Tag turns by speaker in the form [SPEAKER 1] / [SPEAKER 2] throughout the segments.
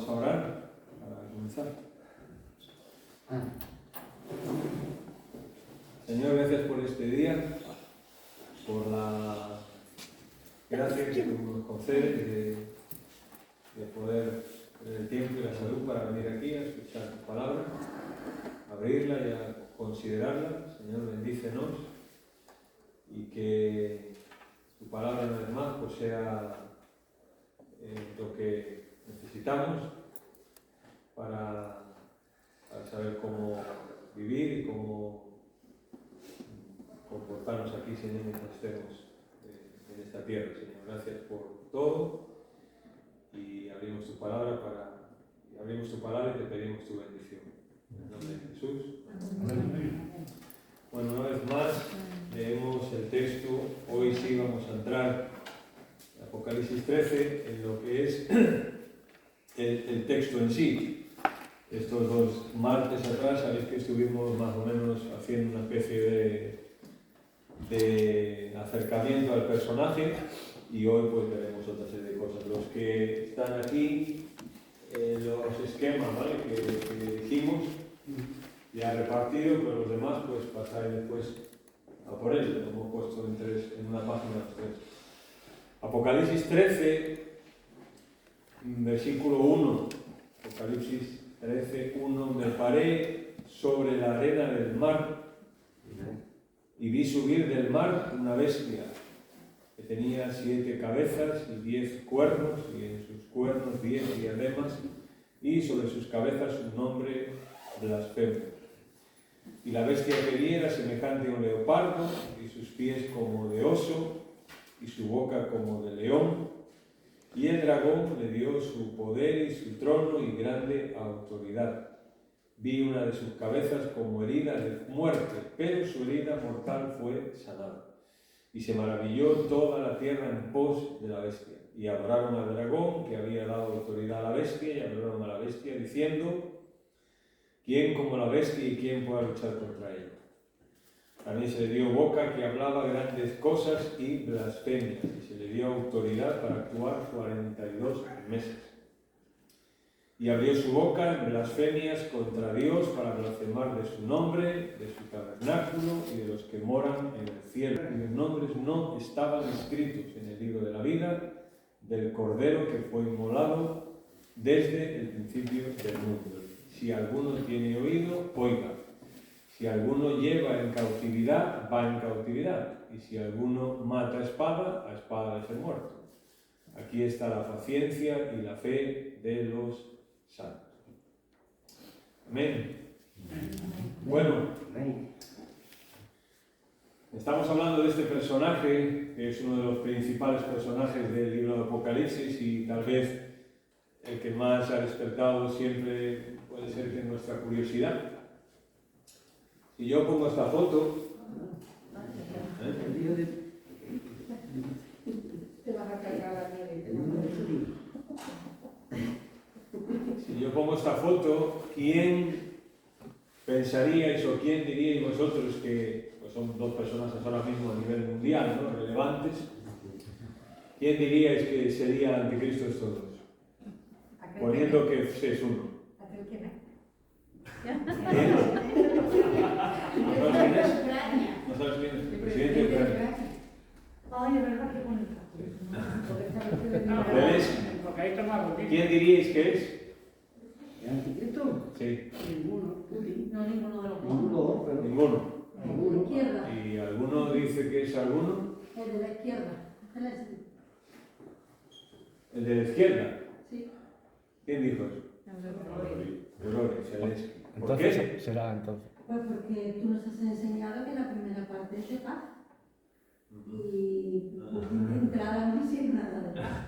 [SPEAKER 1] Vamos a orar para comenzar. Señor, gracias por este día, por la gracia que tú nos concedes de poder tener el tiempo y la salud para venir aquí a escuchar tu palabra, abrirla y a considerarla. Señor, bendícenos y que tu palabra una vez más pues sea lo que necesitamos para saber cómo vivir y cómo comportarnos aquí, Señor, mientras estemos en esta tierra. Señor, gracias por todo y abrimos tu palabra y te pedimos tu bendición. En el nombre de Jesús. Amén. Bueno, una vez más leemos el texto. Hoy sí vamos a entrar en Apocalipsis 13 en lo que es el texto en sí. Estos 2 martes atrás sabéis que estuvimos más o menos haciendo una especie de acercamiento al personaje y hoy pues veremos otra serie de cosas. Los que están aquí, los esquemas, ¿vale?, que dijimos, ya repartido, pero los demás pues pasaré después a por ellos. Lo hemos puesto en una página los 3. Apocalipsis 13, versículo 1. Apocalipsis 13, 1. Me paré sobre la arena del mar y vi subir del mar una bestia que tenía 7 cabezas y 10 cuernos, y en sus cuernos 10 diademas, y sobre sus cabezas un nombre blasfemo. Y la bestia que vi era semejante a un leopardo, y sus pies como de oso, y su boca como de león. Y el dragón le dio su poder y su trono y grande autoridad. Vi una de sus cabezas como herida de muerte, pero su herida mortal fue sanada. Y se maravilló toda la tierra en pos de la bestia. Y adoraron al dragón, que había dado autoridad a la bestia, y adoraron a la bestia, diciendo: ¿quién como la bestia y quién pueda luchar contra ella? También se le dio boca que hablaba grandes cosas y blasfemias, y se le dio autoridad para actuar 42 meses. Y abrió su boca en blasfemias contra Dios para blasfemar de su nombre, de su tabernáculo y de los que moran en el cielo. Y los nombres no estaban escritos en el libro de la vida del Cordero que fue inmolado desde el principio del mundo. Si alguno tiene oído, oiga. Si alguno lleva en cautividad, va en cautividad. Y si alguno mata a espada es el muerto. Aquí está la paciencia y la fe de los santos. Amén. Bueno, estamos hablando de este personaje, que es uno de los principales personajes del libro de Apocalipsis y tal vez el que más ha despertado siempre puede ser que nuestra curiosidad. Si yo pongo esta foto, ¿quién pensaríais o quién diríais vosotros que pues son 2 personajes ahora mismo a nivel mundial, ¿no?, relevantes? ¿Quién diríais que sería anticristo estos 2? Poniendo que es uno. ¿Quién? ¿No sabes quién es? ¿No sabes quién es? El presidente de Ucrania.
[SPEAKER 2] Ay, es verdad, qué bonito.
[SPEAKER 1] ¿Quién diríais que es?
[SPEAKER 3] ¿El anticristo?
[SPEAKER 1] Sí.
[SPEAKER 2] Ninguno. No, ninguno de los dos.
[SPEAKER 1] Ninguno.
[SPEAKER 2] El de la izquierda.
[SPEAKER 1] ¿Y alguno dice que es alguno?
[SPEAKER 2] El de la izquierda.
[SPEAKER 1] ¿El de la izquierda?
[SPEAKER 2] Sí.
[SPEAKER 1] ¿Quién dijo eso? Zelensky. ¿Por
[SPEAKER 4] Entonces,
[SPEAKER 1] qué?
[SPEAKER 4] será entonces.
[SPEAKER 2] Pues porque tú nos has enseñado que la primera parte es de paz. Y Putin de entrada no sirve nada de paz.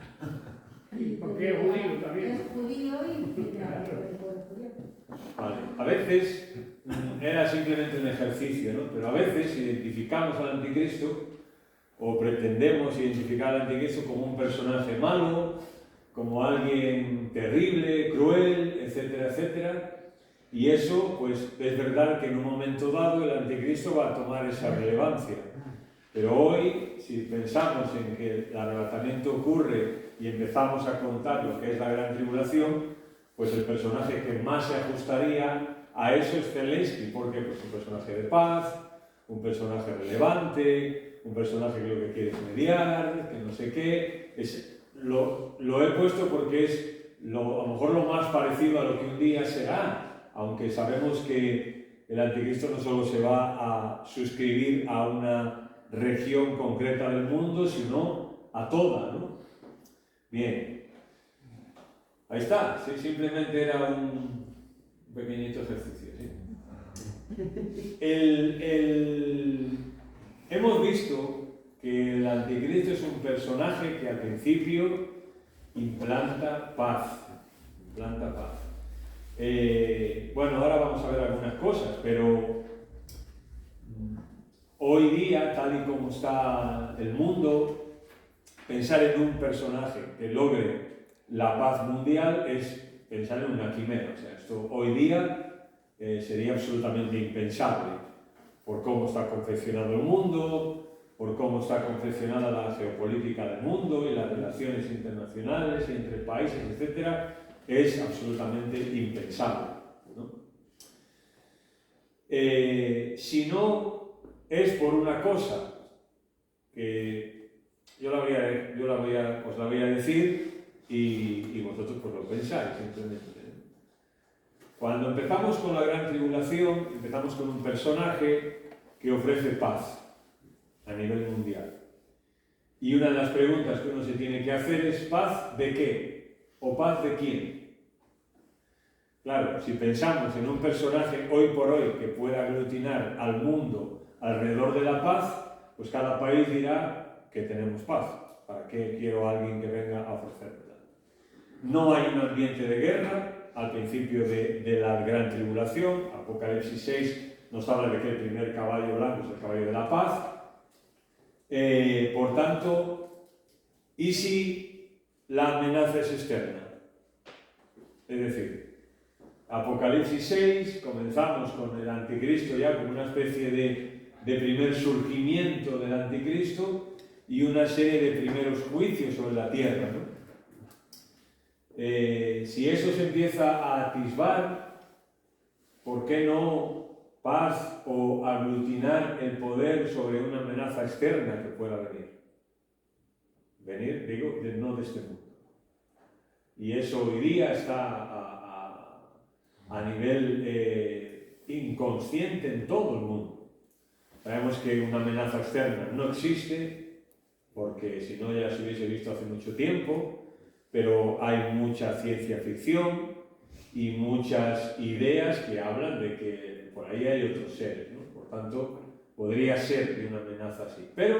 [SPEAKER 5] Porque es judío también.
[SPEAKER 2] Es judío y tiene algo de judío.
[SPEAKER 1] Vale. A veces era simplemente un ejercicio, ¿no? Pero a veces identificamos al anticristo o pretendemos identificar al anticristo como un personaje malo, como alguien terrible, cruel, etcétera, etcétera. Y eso, pues, es verdad que en un momento dado el anticristo va a tomar esa relevancia. Pero hoy, si pensamos en que el arrebatamiento ocurre y empezamos a contar lo que es la gran tribulación, pues el personaje que más se ajustaría a eso es Zelensky, porque pues un personaje de paz, un personaje relevante, un personaje que lo que quiere es mediar, que no sé qué. Lo he puesto porque es a lo mejor lo más parecido a lo que un día será, aunque sabemos que el anticristo no solo se va a suscribir a una región concreta del mundo, sino a toda, ¿no? Bien, ahí está, sí, simplemente era un pequeñito ejercicio, ¿sí? Hemos visto que el anticristo es un personaje que al principio implanta paz. Bueno, ahora vamos a ver algunas cosas, pero hoy día, tal y como está el mundo, pensar en un personaje que logre la paz mundial es pensar en una quimera. O sea, esto hoy día sería absolutamente impensable por cómo está confeccionado el mundo, por cómo está confeccionada la geopolítica del mundo y las relaciones internacionales entre países, etc., es absolutamente impensable, ¿no? Si no es por una cosa que os la voy a decir y vosotros pues lo pensáis simplemente, ¿no? Cuando empezamos con la gran tribulación, empezamos con un personaje que ofrece paz a nivel mundial. Y una de las preguntas que uno se tiene que hacer es ¿paz de qué? ¿O paz de quién? Claro, si pensamos en un personaje hoy por hoy que pueda aglutinar al mundo alrededor de la paz, pues cada país dirá que tenemos paz. ¿Para qué quiero a alguien que venga a ofrecerla? No hay un ambiente de guerra al principio de la gran tribulación. Apocalipsis 6 nos habla de que el primer caballo blanco es el caballo de la paz. Por tanto, ¿y si la amenaza es externa? Es decir, Apocalipsis 6, comenzamos con el anticristo ya como una especie de primer surgimiento del anticristo y una serie de primeros juicios sobre la tierra, ¿no? Si eso se empieza a atisbar, ¿por qué no paz o aglutinar el poder sobre una amenaza externa que pueda venir? Venir, digo, no de este mundo. Y eso hoy día está a nivel inconsciente en todo el mundo. Sabemos que una amenaza externa no existe, porque si no ya se hubiese visto hace mucho tiempo, pero hay mucha ciencia ficción y muchas ideas que hablan de que por ahí hay otros seres, ¿no? Por tanto, podría ser de una amenaza así. Pero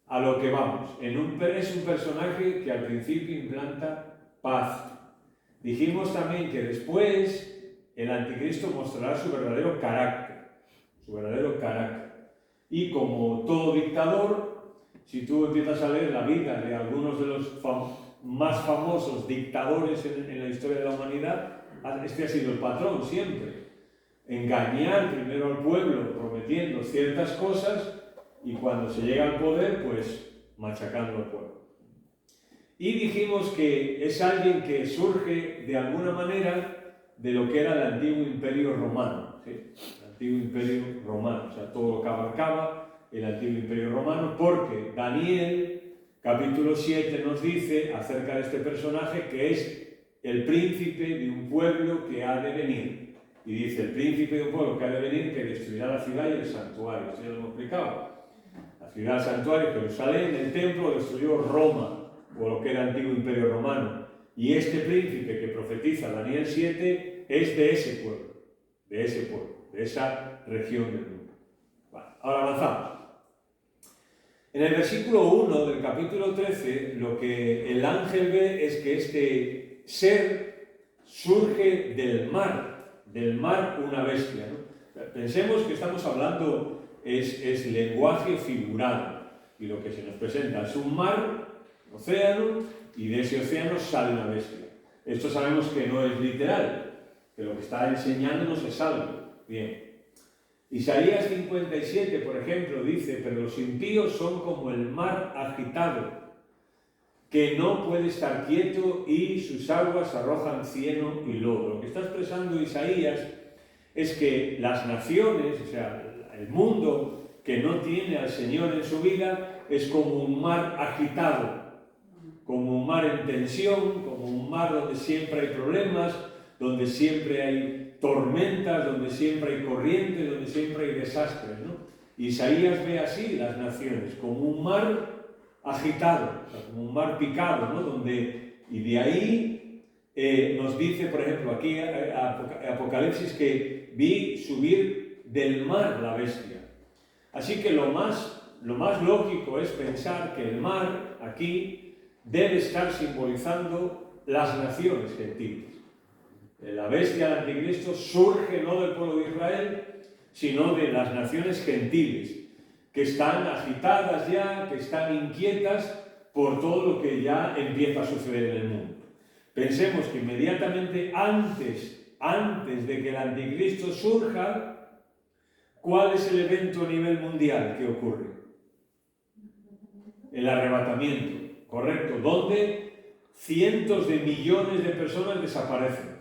[SPEAKER 1] a lo que vamos, es un personaje que al principio implanta paz. Dijimos también que después el anticristo mostrará su verdadero carácter. Y como todo dictador, si tú empiezas a leer la vida de algunos de los más famosos dictadores en la historia de la humanidad, este ha sido el patrón siempre. Engañar primero al pueblo prometiendo ciertas cosas y cuando se llega al poder, pues machacando al pueblo. Y dijimos que es alguien que surge de alguna manera de lo que era el antiguo imperio romano, ¿sí? El antiguo imperio romano, o sea, todo lo que abarcaba el antiguo imperio romano, porque Daniel, capítulo 7, nos dice acerca de este personaje que es el príncipe de un pueblo que ha de venir. Y dice, el príncipe de un pueblo que ha de venir, que destruirá la ciudad y el santuario. Esto ya lo hemos explicado. La ciudad, el santuario, Jerusalén, el templo, lo destruyó Roma, o lo que era el antiguo imperio romano. Y este príncipe que profetiza Daniel 7 es de ese pueblo, de esa región del mundo. Vale, ahora avanzamos. En el versículo 1 del capítulo 13, lo que el ángel ve es que este ser surge del mar una bestia, ¿no? Pensemos que estamos hablando, es lenguaje figurado, y lo que se nos presenta es un mar, océano, y de ese océano sale una bestia. Esto sabemos que no es literal, que lo que está enseñándonos es algo. Bien. Isaías 57, por ejemplo, dice, pero los impíos son como el mar agitado, que no puede estar quieto y sus aguas arrojan cieno y lodo. Lo que está expresando Isaías es que las naciones, o sea, el mundo que no tiene al Señor en su vida, es como un mar agitado, como un mar en tensión, como un mar donde siempre hay problemas, donde siempre hay tormentas, donde siempre hay corrientes, donde siempre hay desastres, ¿no? Isaías ve así las naciones, como un mar agitado, o sea, como un mar picado, ¿no? Y de ahí nos dice, por ejemplo, aquí Apocalipsis, que vi subir del mar la bestia. Así que lo más lógico es pensar que el mar aquí debe estar simbolizando las naciones gentiles. La bestia del anticristo surge no del pueblo de Israel, sino de las naciones gentiles, que están agitadas ya, que están inquietas por todo lo que ya empieza a suceder en el mundo. Pensemos que inmediatamente antes de que el anticristo surja, ¿cuál es el evento a nivel mundial que ocurre? El arrebatamiento, correcto, donde cientos de millones de personas desaparecen,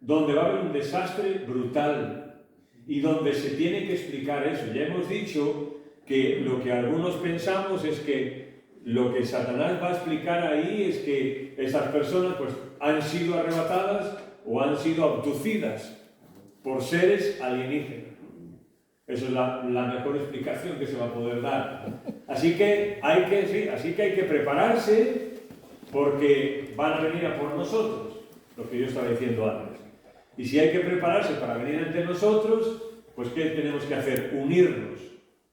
[SPEAKER 1] donde va a haber un desastre brutal y donde se tiene que explicar eso. Ya hemos dicho que lo que algunos pensamos es que lo que Satanás va a explicar ahí es que esas personas pues, han sido arrebatadas o han sido abducidas por seres alienígenas. Esa es la mejor explicación que se va a poder dar. Así que hay que prepararse porque van a venir a por nosotros, lo que yo estaba diciendo antes. Y si hay que prepararse para venir ante nosotros, pues ¿qué tenemos que hacer?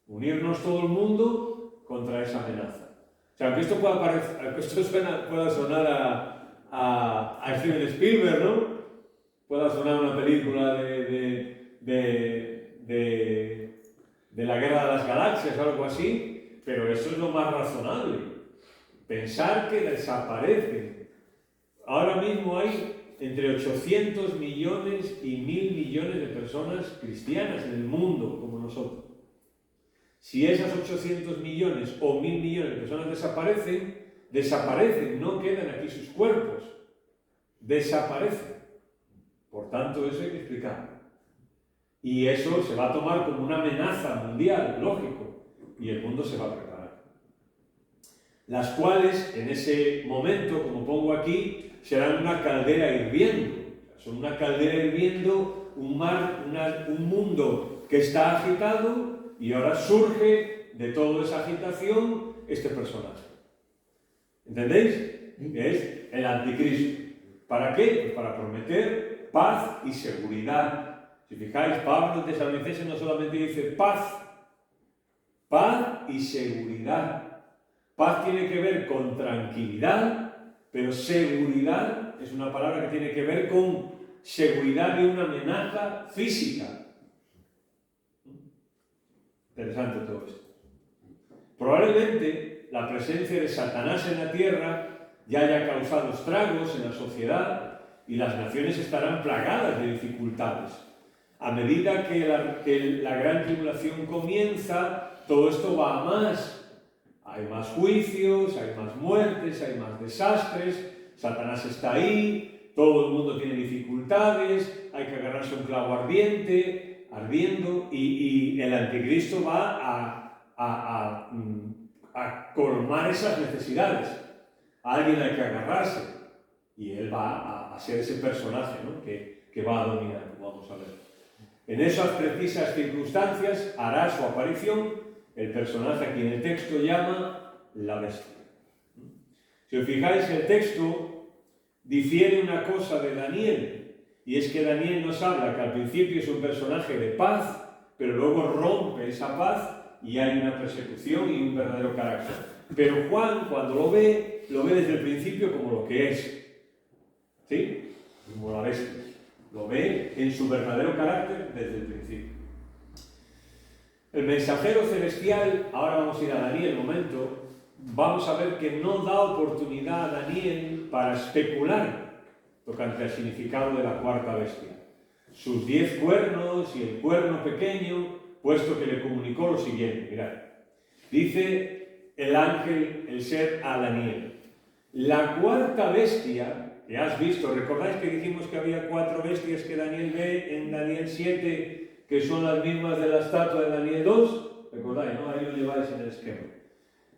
[SPEAKER 1] Unirnos todo el mundo contra esa amenaza. O sea, aunque esto pueda sonar a Steven Spielberg, ¿no? Pueda sonar una película de la Guerra de las Galaxias o algo así, pero eso es lo más razonable. Pensar que desaparecen. Ahora mismo hay entre 800 millones y 1.000 millones de personas cristianas en el mundo, como nosotros. Si esas 800 millones o 1.000 millones de personas desaparecen, no quedan aquí sus cuerpos, desaparecen. Por tanto, eso hay que explicarlo. Y eso se va a tomar como una amenaza mundial, lógico, y el mundo se va a preparar. Las cuales, en ese momento, como pongo aquí, serán una caldera hirviendo. Son una caldera hirviendo, un mundo que está agitado, y ahora surge de toda esa agitación este personaje. ¿Entendéis? Que es el anticristo. ¿Para qué? Pues para prometer paz y seguridad. Si fijáis, Pablo en Tesalonicenses no solamente dice paz y seguridad. Paz tiene que ver con tranquilidad, pero seguridad es una palabra que tiene que ver con seguridad de una amenaza física. Interesante todo esto. Probablemente la presencia de Satanás en la tierra ya haya causado estragos en la sociedad y las naciones estarán plagadas de dificultades. A medida que la gran tribulación comienza, todo esto va a más. Hay más juicios, hay más muertes, hay más desastres, Satanás está ahí, todo el mundo tiene dificultades, hay que agarrarse un clavo ardiendo, y el anticristo va a colmar esas necesidades. A alguien hay que agarrarse y él va a ser ese personaje, ¿no? que va a dominar, vamos a ver. En esas precisas circunstancias hará su aparición el personaje a quien el texto llama la bestia. Si os fijáis, el texto difiere una cosa de Daniel, y es que Daniel nos habla que al principio es un personaje de paz, pero luego rompe esa paz y hay una persecución y un verdadero carácter. Pero Juan, cuando lo ve desde el principio como lo que es. ¿Sí? Como la bestia. Lo ve en su verdadero carácter desde el principio. El mensajero celestial, ahora vamos a ir a Daniel un momento, vamos a ver que no da oportunidad a Daniel para especular tocante al significado de la cuarta bestia. Sus 10 cuernos y el cuerno pequeño, puesto que le comunicó lo siguiente. Mirad, dice el ángel, el ser a Daniel: La cuarta bestia, que has visto, ¿recordáis que dijimos que había 4 bestias que Daniel ve en Daniel 7, que son las mismas de la estatua de Daniel 2? ¿Recordáis, no? Ahí lo lleváis en el esquema.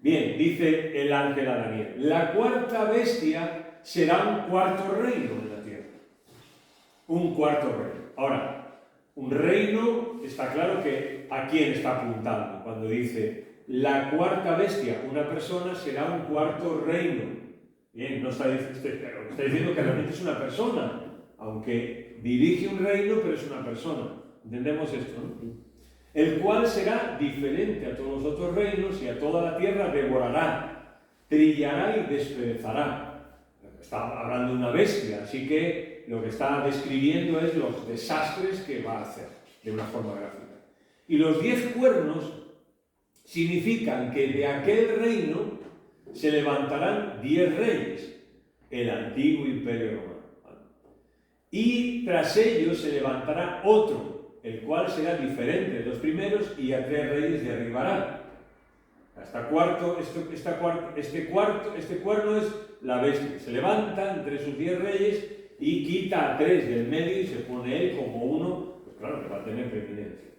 [SPEAKER 1] Bien, dice el ángel a Daniel, la cuarta bestia será un cuarto reino en la tierra. Un cuarto reino. Ahora, un reino, está claro que a quién está apuntando cuando dice la cuarta bestia, una persona, será un cuarto reino. Bien, no está diciendo que realmente es una persona, aunque dirige un reino, pero es una persona. ¿Entendemos esto, no? El cual será diferente a todos los otros reinos y a toda la tierra devorará, trillará y despedazará. Está hablando de una bestia, así que lo que está describiendo es los desastres que va a hacer, de una forma gráfica. Y los 10 cuernos significan que de aquel reino se levantarán 10 reyes, el antiguo imperio romano. Y tras ellos se levantará otro, el cual será diferente de los primeros, y a 3 reyes derribará. Este cuerno es la bestia. Se levanta entre sus 10 reyes y quita a 3 del medio y se pone él como uno, pues claro, que va a tener preeminencia.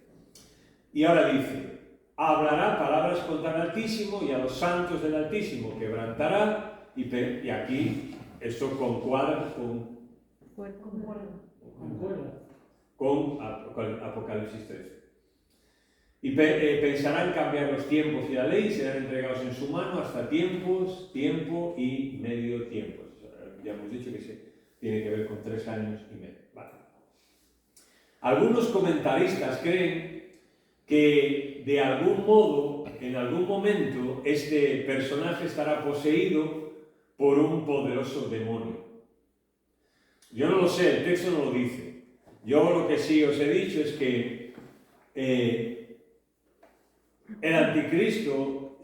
[SPEAKER 1] Y ahora dice, hablará palabras contra el Altísimo y a los santos del Altísimo quebrantará, y aquí esto concuadra con Apocalipsis 13. Y pensará en cambiar los tiempos y la ley, y serán entregados en su mano hasta tiempo y medio tiempo. Ya hemos dicho que tiene que ver con 3 años y medio. Vale. Algunos comentaristas creen que de algún modo, en algún momento, este personaje estará poseído por un poderoso demonio. Yo no lo sé, el texto no lo dice. Yo lo que sí os he dicho es que el anticristo,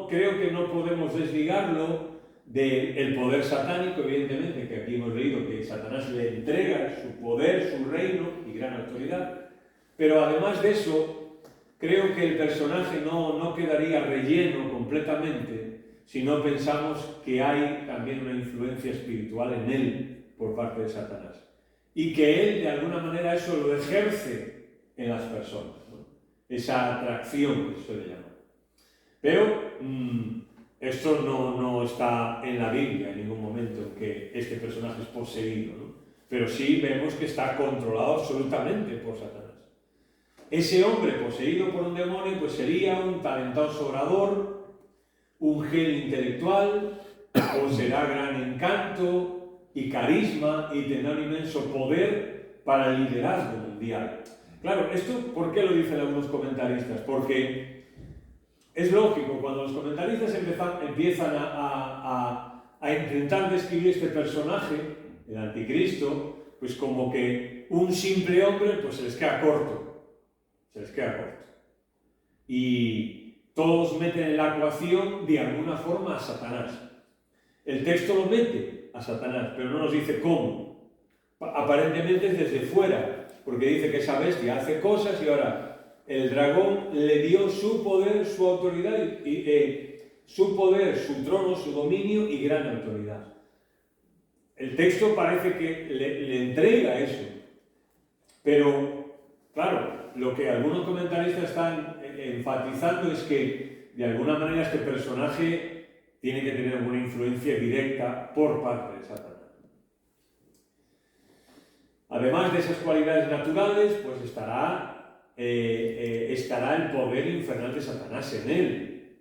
[SPEAKER 1] creo que no podemos desligarlo del poder satánico, evidentemente, que aquí hemos leído que Satanás le entrega su poder, su reino y gran autoridad, pero además de eso, creo que el personaje no quedaría relleno completamente si no pensamos que hay también una influencia espiritual en él por parte de Satanás, y que él de alguna manera eso lo ejerce en las personas, ¿no? Esa atracción que se suele llamar. Pero esto no está en la Biblia en ningún momento, que este personaje es poseído, ¿no? Pero sí vemos que está controlado absolutamente por Satanás. Ese hombre poseído por un demonio pues sería un talentoso orador, un genio intelectual, poseerá gran encanto y carisma y tendrá un inmenso poder para el liderazgo mundial. Claro, esto, ¿por qué lo dicen algunos comentaristas? Porque es lógico, cuando los comentaristas empiezan a intentar describir este personaje, el anticristo, pues como que un simple hombre pues se les queda corto. Y todos meten en la ecuación de alguna forma a Satanás. El texto lo mete a Satanás, pero no nos dice cómo. Aparentemente es desde fuera, porque dice que esa bestia hace cosas y ahora el dragón le dio su poder, su autoridad, su poder, su trono, su dominio y gran autoridad. El texto parece que le entrega eso, pero claro, lo que algunos comentaristas están enfatizando es que de alguna manera este personaje tiene que tener alguna influencia directa por parte de Satanás. Además de esas cualidades naturales, pues estará el poder infernal de Satanás en él.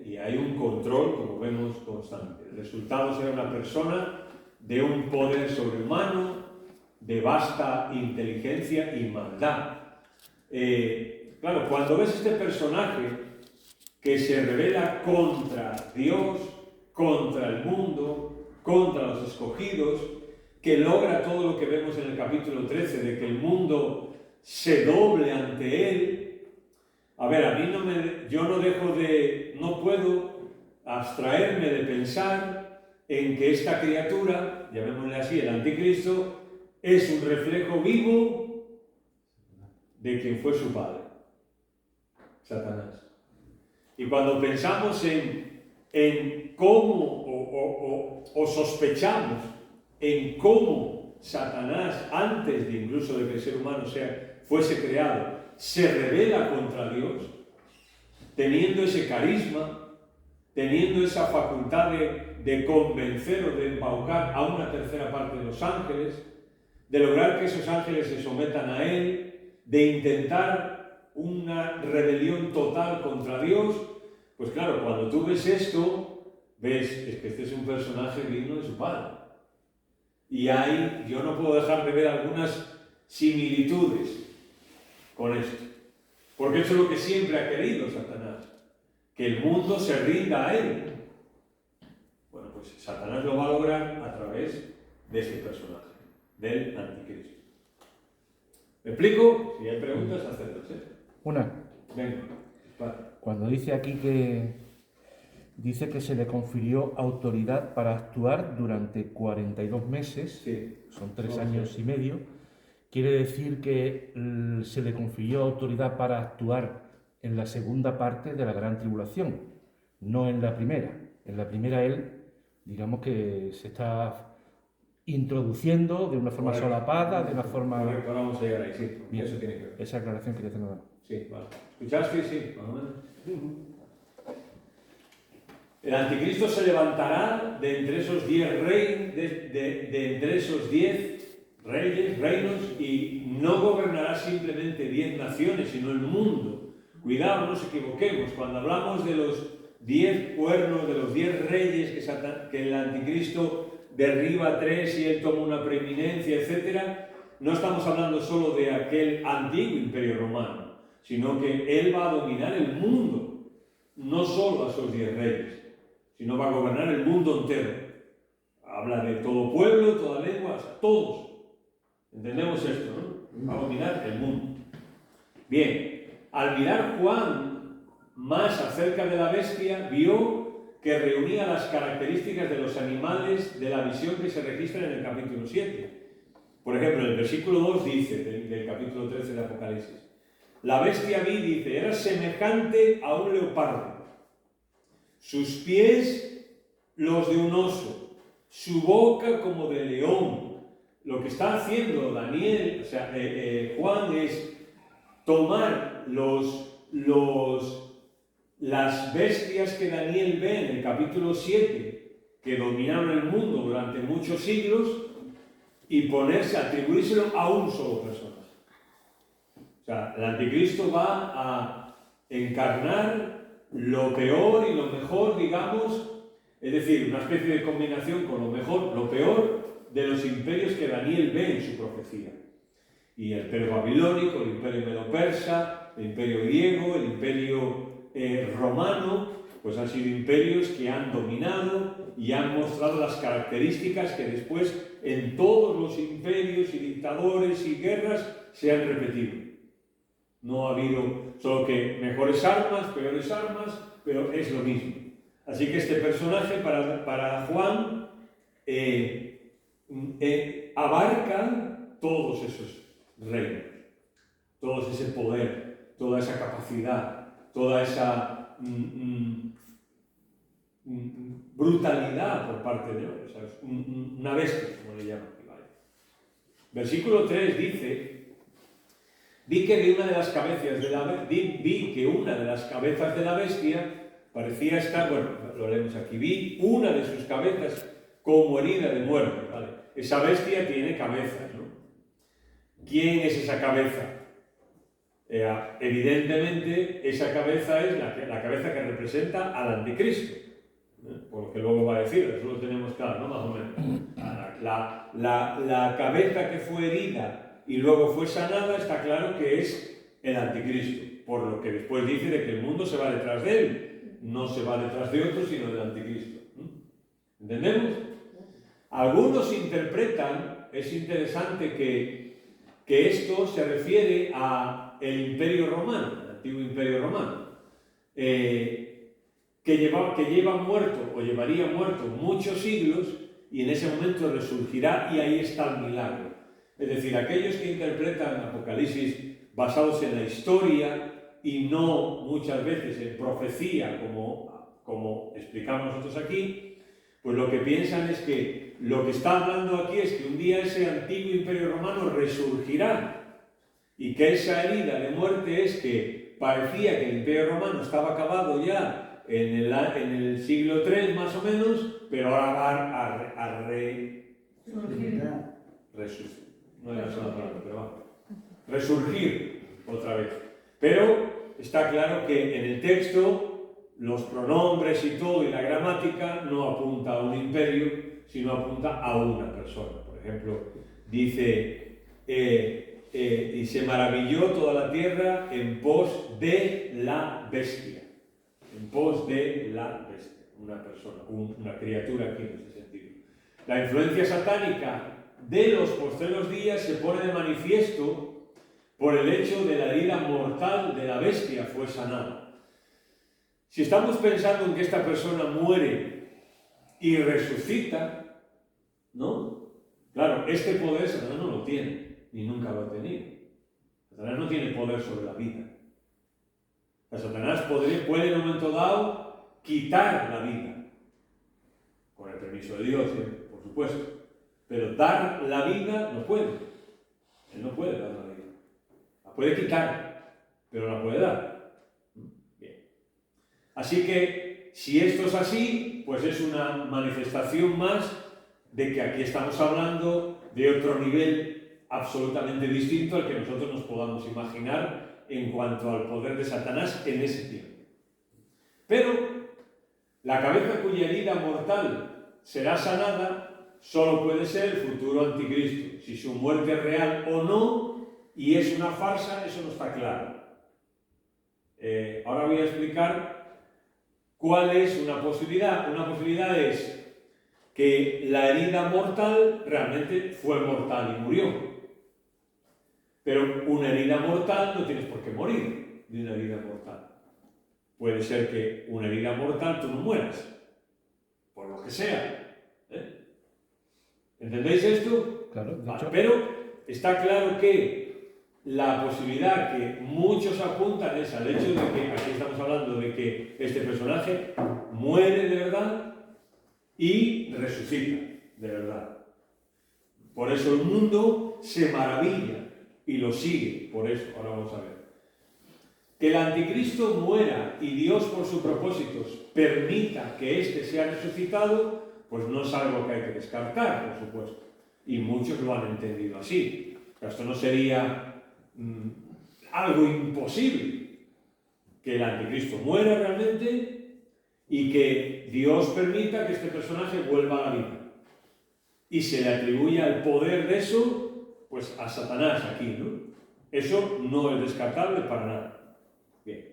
[SPEAKER 1] Y hay un control, como vemos, constante. El resultado será una persona de un poder sobrehumano, de vasta inteligencia y maldad. Claro, cuando ves este personaje que se revela contra Dios, contra el mundo, contra los escogidos, que logra todo lo que vemos en el capítulo 13, de que el mundo se doble ante él. A ver, a mí no puedo abstraerme de pensar en que esta criatura, llamémosle así, el anticristo, es un reflejo vivo de quien fue su padre, Satanás. Y cuando pensamos en en cómo, o sospechamos en cómo Satanás, antes de incluso de que el ser humano fuese creado, se revela contra Dios, teniendo ese carisma, teniendo esa facultad de convencer o de embaucar a una tercera parte de los ángeles, de lograr que esos ángeles se sometan a él, de intentar una rebelión total contra Dios. Pues claro, cuando tú ves esto, ves, es que este es un personaje digno de su padre. Y yo no puedo dejar de ver algunas similitudes con esto. Porque eso es lo que siempre ha querido Satanás, que el mundo se rinda a él. Bueno, pues Satanás lo va a lograr a través de este personaje, del anticristo. ¿Me explico? Si hay preguntas, hacerlas, ¿eh?
[SPEAKER 4] Una.
[SPEAKER 1] Venga, vale.
[SPEAKER 4] Cuando dice aquí dice que se le confirió autoridad para actuar durante 42 meses,
[SPEAKER 1] Sí.
[SPEAKER 4] son 3 años y medio, quiere decir que se le confirió autoridad para actuar en la segunda parte de la gran tribulación, no en la primera. En la primera él, digamos que se está introduciendo de una forma solapada, de una forma...
[SPEAKER 1] Correcto, ahora vamos a llegar ahí, sí.
[SPEAKER 4] Bien,
[SPEAKER 1] Eso tiene que ver.
[SPEAKER 4] esa aclaración quería hacer nada.
[SPEAKER 1] Sí, vale. ¿Escuchaste? Sí, más o menos. El anticristo se levantará de entre esos 10 reyes, de entre esos 10 reinos, y no gobernará simplemente 10 naciones, sino el mundo. Cuidado, no nos equivoquemos. Cuando hablamos de los 10 cuernos, de los 10 reyes que el anticristo derriba a 3 y él toma una preeminencia, etc., no estamos hablando solo de aquel antiguo imperio romano, sino que él va a dominar el mundo, no solo a esos 10 reyes, sino va a gobernar el mundo entero. Habla de todo pueblo, toda lengua, o sea, todos. Entendemos esto, ¿no? Va a dominar el mundo. Bien, al mirar Juan más acerca de la bestia, vio que reunía las características de los animales de la visión que se registra en el capítulo 7. Por ejemplo, el versículo 2 dice, del capítulo 13 de Apocalipsis, la bestia vi, dice, era semejante a un leopardo. Sus pies los de un oso, su boca como de león. Lo que está haciendo Daniel, Juan, es tomar las bestias que Daniel ve en el capítulo 7, que dominaron el mundo durante muchos siglos, y atribuírselo a un solo personaje. O sea, el anticristo va a encarnar lo peor y lo mejor, digamos, es decir, una especie de combinación con lo mejor, lo peor de los imperios que Daniel ve en su profecía. Y el imperio babilónico, el imperio medo-persa, el imperio griego, el imperio romano, pues han sido imperios que han dominado y han mostrado las características que después en todos los imperios y dictadores y guerras se han repetido. No ha habido solo que mejores armas, peores armas, pero es lo mismo. Así que este personaje para Juan abarca todos esos reinos, todo ese poder, toda esa capacidad, toda esa brutalidad por parte de Dios, ¿sabes? Una bestia, como le llaman. Versículo 3 dice: vi que una de las cabezas de la bestia parecía estar, bueno, lo leemos aquí, vi una de sus cabezas como herida de muerte, ¿vale? Esa bestia tiene cabezas, ¿no? ¿Quién es esa cabeza? Evidentemente, esa cabeza es la cabeza que representa al anticristo, por lo que luego va a decir, eso lo tenemos claro, ¿no? Más o menos. La cabeza que fue herida y luego fue sanada, está claro que es el anticristo, por lo que después dice de que el mundo se va detrás de él. No se va detrás de otro, sino del anticristo. ¿Entendemos? Algunos interpretan, es interesante que esto se refiere al imperio romano, el antiguo imperio romano, que lleva muerto o llevaría muerto muchos siglos y en ese momento resurgirá y ahí está el milagro. Es decir, aquellos que interpretan Apocalipsis basados en la historia y no muchas veces en profecía, como como explicamos nosotros aquí, pues lo que piensan es que lo que está hablando aquí es que un día ese antiguo imperio romano resurgirá y que esa herida de muerte es que parecía que el imperio romano estaba acabado ya en el siglo III más o menos, pero ahora va a resucitar. No era esa la palabra, pero va. Resurgir otra vez. Pero está claro que en el texto los pronombres y todo y la gramática no apunta a un imperio, sino apunta a una persona. Por ejemplo, dice, y se maravilló toda la tierra en pos de la bestia. En pos de la bestia. Una persona, una criatura aquí en este sentido. La influencia satánica de los postreros días se pone de manifiesto por el hecho de la herida mortal de la bestia fue sanada. Si estamos pensando en que esta persona muere y resucita, ¿no? Claro, este poder Satanás no lo tiene, ni nunca lo ha tenido. Satanás no tiene poder sobre la vida. Satanás puede en un momento dado quitar la vida, con el permiso de Dios, por supuesto. Pero dar la vida no puede. Él no puede dar la vida. La puede quitar, pero la puede dar. Bien. Así que, si esto es así, pues es una manifestación más de que aquí estamos hablando de otro nivel absolutamente distinto al que nosotros nos podamos imaginar en cuanto al poder de Satanás en ese tiempo. Pero la cabeza cuya herida mortal será sanada solo puede ser el futuro anticristo. Si su muerte es real o no, y es una farsa, eso no está claro. Ahora voy a explicar cuál es una posibilidad. Una posibilidad es que la herida mortal realmente fue mortal y murió. Pero una herida mortal no tienes por qué morir de una herida mortal. Puede ser que una herida mortal tú no mueras, por lo que sea. ¿Entendéis esto?
[SPEAKER 4] Claro, de hecho.
[SPEAKER 1] Pero está claro que la posibilidad que muchos apuntan es al hecho de que, aquí estamos hablando de que este personaje muere de verdad y resucita de verdad. Por eso el mundo se maravilla y lo sigue, por eso, ahora vamos a ver. Que el anticristo muera y Dios por sus propósitos permita que éste sea resucitado, pues no es algo que hay que descartar, por supuesto. Y muchos lo han entendido así. Pero esto no sería algo imposible. Que el anticristo muera realmente y que Dios permita que este personaje vuelva a la vida. Y se le atribuye el poder de eso, pues a Satanás aquí, ¿no? Eso no es descartable para nada. Bien.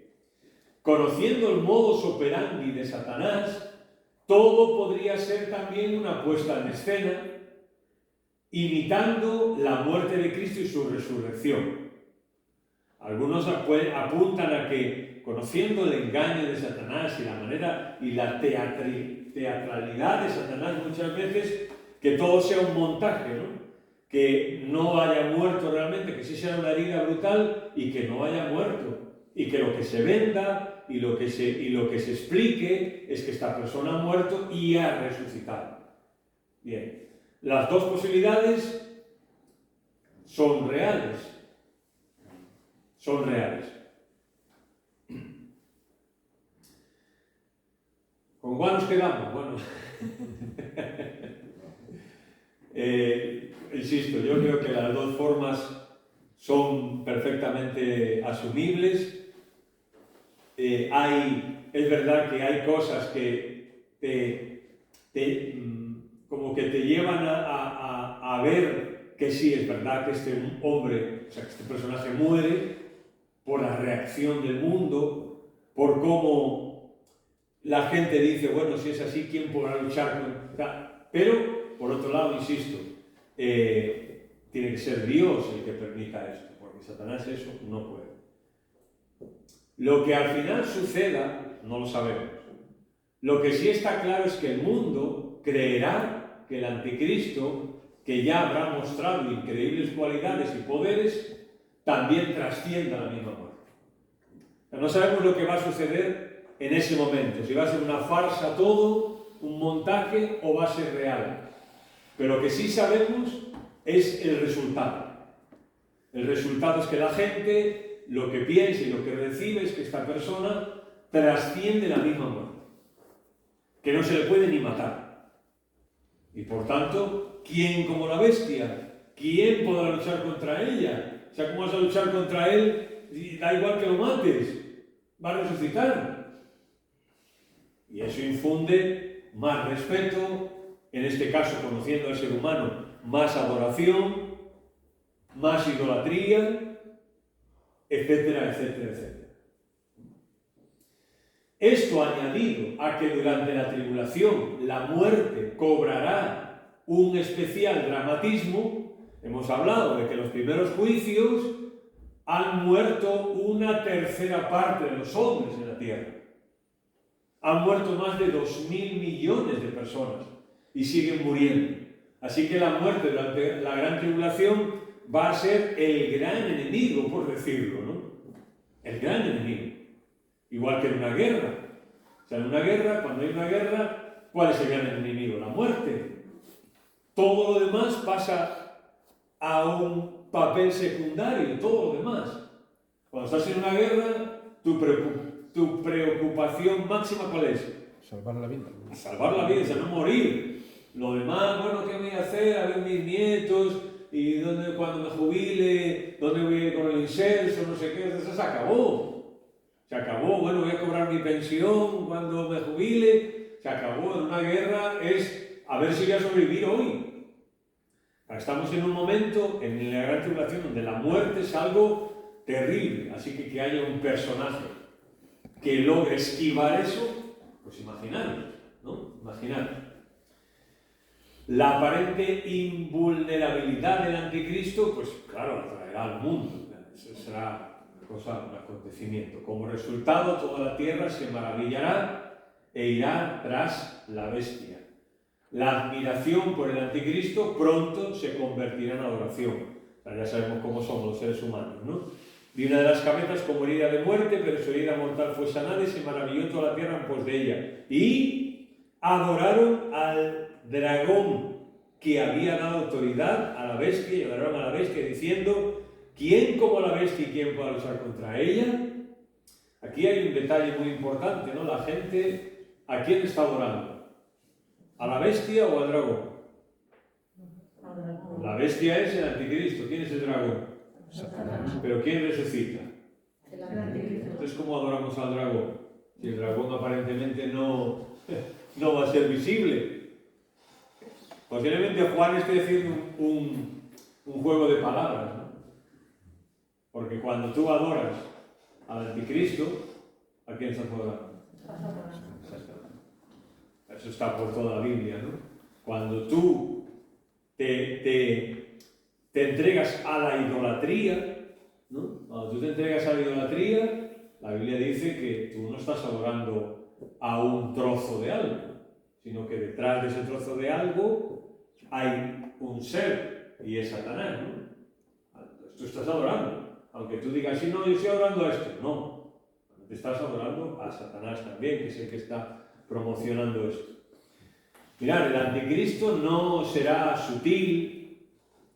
[SPEAKER 1] Conociendo el modus operandi de Satanás, todo podría ser también una puesta en escena, imitando la muerte de Cristo y su resurrección. Algunos apuntan a que, conociendo el engaño de Satanás y la manera y la teatralidad de Satanás muchas veces, que todo sea un montaje, ¿no? Que no haya muerto realmente, que sí sea una herida brutal y que no haya muerto. Y que lo que se venda y lo que se explique es que esta persona ha muerto y ha resucitado. Bien, las dos posibilidades son reales. Son reales. ¿Con cuál nos quedamos? Bueno, insisto, yo creo que las dos formas son perfectamente asumibles. Es verdad que hay cosas que como que te llevan a ver que sí, es verdad que este hombre, o sea, que este personaje muere por la reacción del mundo, por cómo la gente dice, bueno, si es así, ¿quién podrá luchar contra? Pero, por otro lado, insisto, tiene que ser Dios el que permita esto, porque Satanás eso no puede. Lo que al final suceda, no lo sabemos. Lo que sí está claro es que el mundo creerá que el anticristo, que ya habrá mostrado increíbles cualidades y poderes, también trascienda la misma muerte. No sabemos lo que va a suceder en ese momento, si va a ser una farsa todo, un montaje o va a ser real. Pero lo que sí sabemos es el resultado. El resultado es que la gente lo que piensa y lo que recibe es que esta persona trasciende la misma muerte, que no se le puede ni matar. Y por tanto, ¿quién como la bestia? ¿Quién podrá luchar contra ella? O sea, ¿cómo vas a luchar contra él? Da igual que lo mates, va a resucitar. Y eso infunde más respeto, en este caso, conociendo al ser humano, más adoración, más idolatría, etcétera, etcétera, etcétera. Esto añadido a que durante la tribulación la muerte cobrará un especial dramatismo, hemos hablado de que en los primeros juicios han muerto una tercera parte de los hombres en la tierra. Han muerto más de 2.000 millones de personas y siguen muriendo. Así que la muerte durante la gran tribulación va a ser el gran enemigo, por decirlo, ¿no? El gran enemigo. Igual que en una guerra. O sea, en una guerra, cuando hay una guerra, ¿cuál es el gran enemigo? La muerte. Todo lo demás pasa a un papel secundario, todo lo demás. Cuando estás en una guerra, tu preocupación máxima, ¿cuál es?
[SPEAKER 4] Salvar la vida.
[SPEAKER 1] Salvar la vida, o sea, no morir. Lo demás, bueno, ¿qué voy a hacer? A ver mis nietos, y cuando me jubile, ¿dónde voy a ir con el incenso? No sé qué, eso se acabó. Se acabó, bueno, voy a cobrar mi pensión cuando me jubile. Se acabó. En una guerra es a ver si voy a sobrevivir hoy. Estamos en un momento, en la gran tribulación, donde la muerte es algo terrible. Así que haya un personaje que logre esquivar eso, pues imaginaros, ¿no? Imaginaros. La aparente invulnerabilidad del anticristo, pues claro, la traerá al mundo. Eso será una cosa, un acontecimiento. Como resultado, toda la tierra se maravillará e irá tras la bestia. La admiración por el anticristo pronto se convertirá en adoración. Ya sabemos cómo somos los seres humanos, ¿no? Vi una de las cabezas como herida de muerte, pero su herida mortal fue sanada y se maravilló toda la tierra en pos de ella. Y adoraron al dragón que había dado autoridad a la bestia, y adoraron a la bestia diciendo: ¿quién como la bestia y quién pueda luchar contra ella? Aquí hay un detalle muy importante, ¿no? La gente, ¿a quién está adorando? ¿A la bestia o al dragón? La bestia es el anticristo. ¿Quién es el dragón?
[SPEAKER 2] Satanás.
[SPEAKER 1] ¿Pero quién resucita?
[SPEAKER 2] El anticristo.
[SPEAKER 1] Entonces, ¿cómo adoramos al dragón? Si el dragón aparentemente no va a ser visible. Posiblemente Juan esté haciendo un juego de palabras, ¿no? Porque cuando tú adoras al anticristo, ¿a quién estás adorando? Eso está por toda la Biblia, ¿no? Cuando tú te entregas a la idolatría, ¿no? Cuando tú te entregas a la idolatría, la Biblia dice que tú no estás adorando a un trozo de algo, sino que detrás de ese trozo de algo hay un ser, y es Satanás, ¿no? Tú estás adorando, aunque tú digas, sí, no, yo estoy adorando a esto, no, te estás adorando a Satanás también, que es el que está promocionando esto. Mirad, el anticristo no será sutil,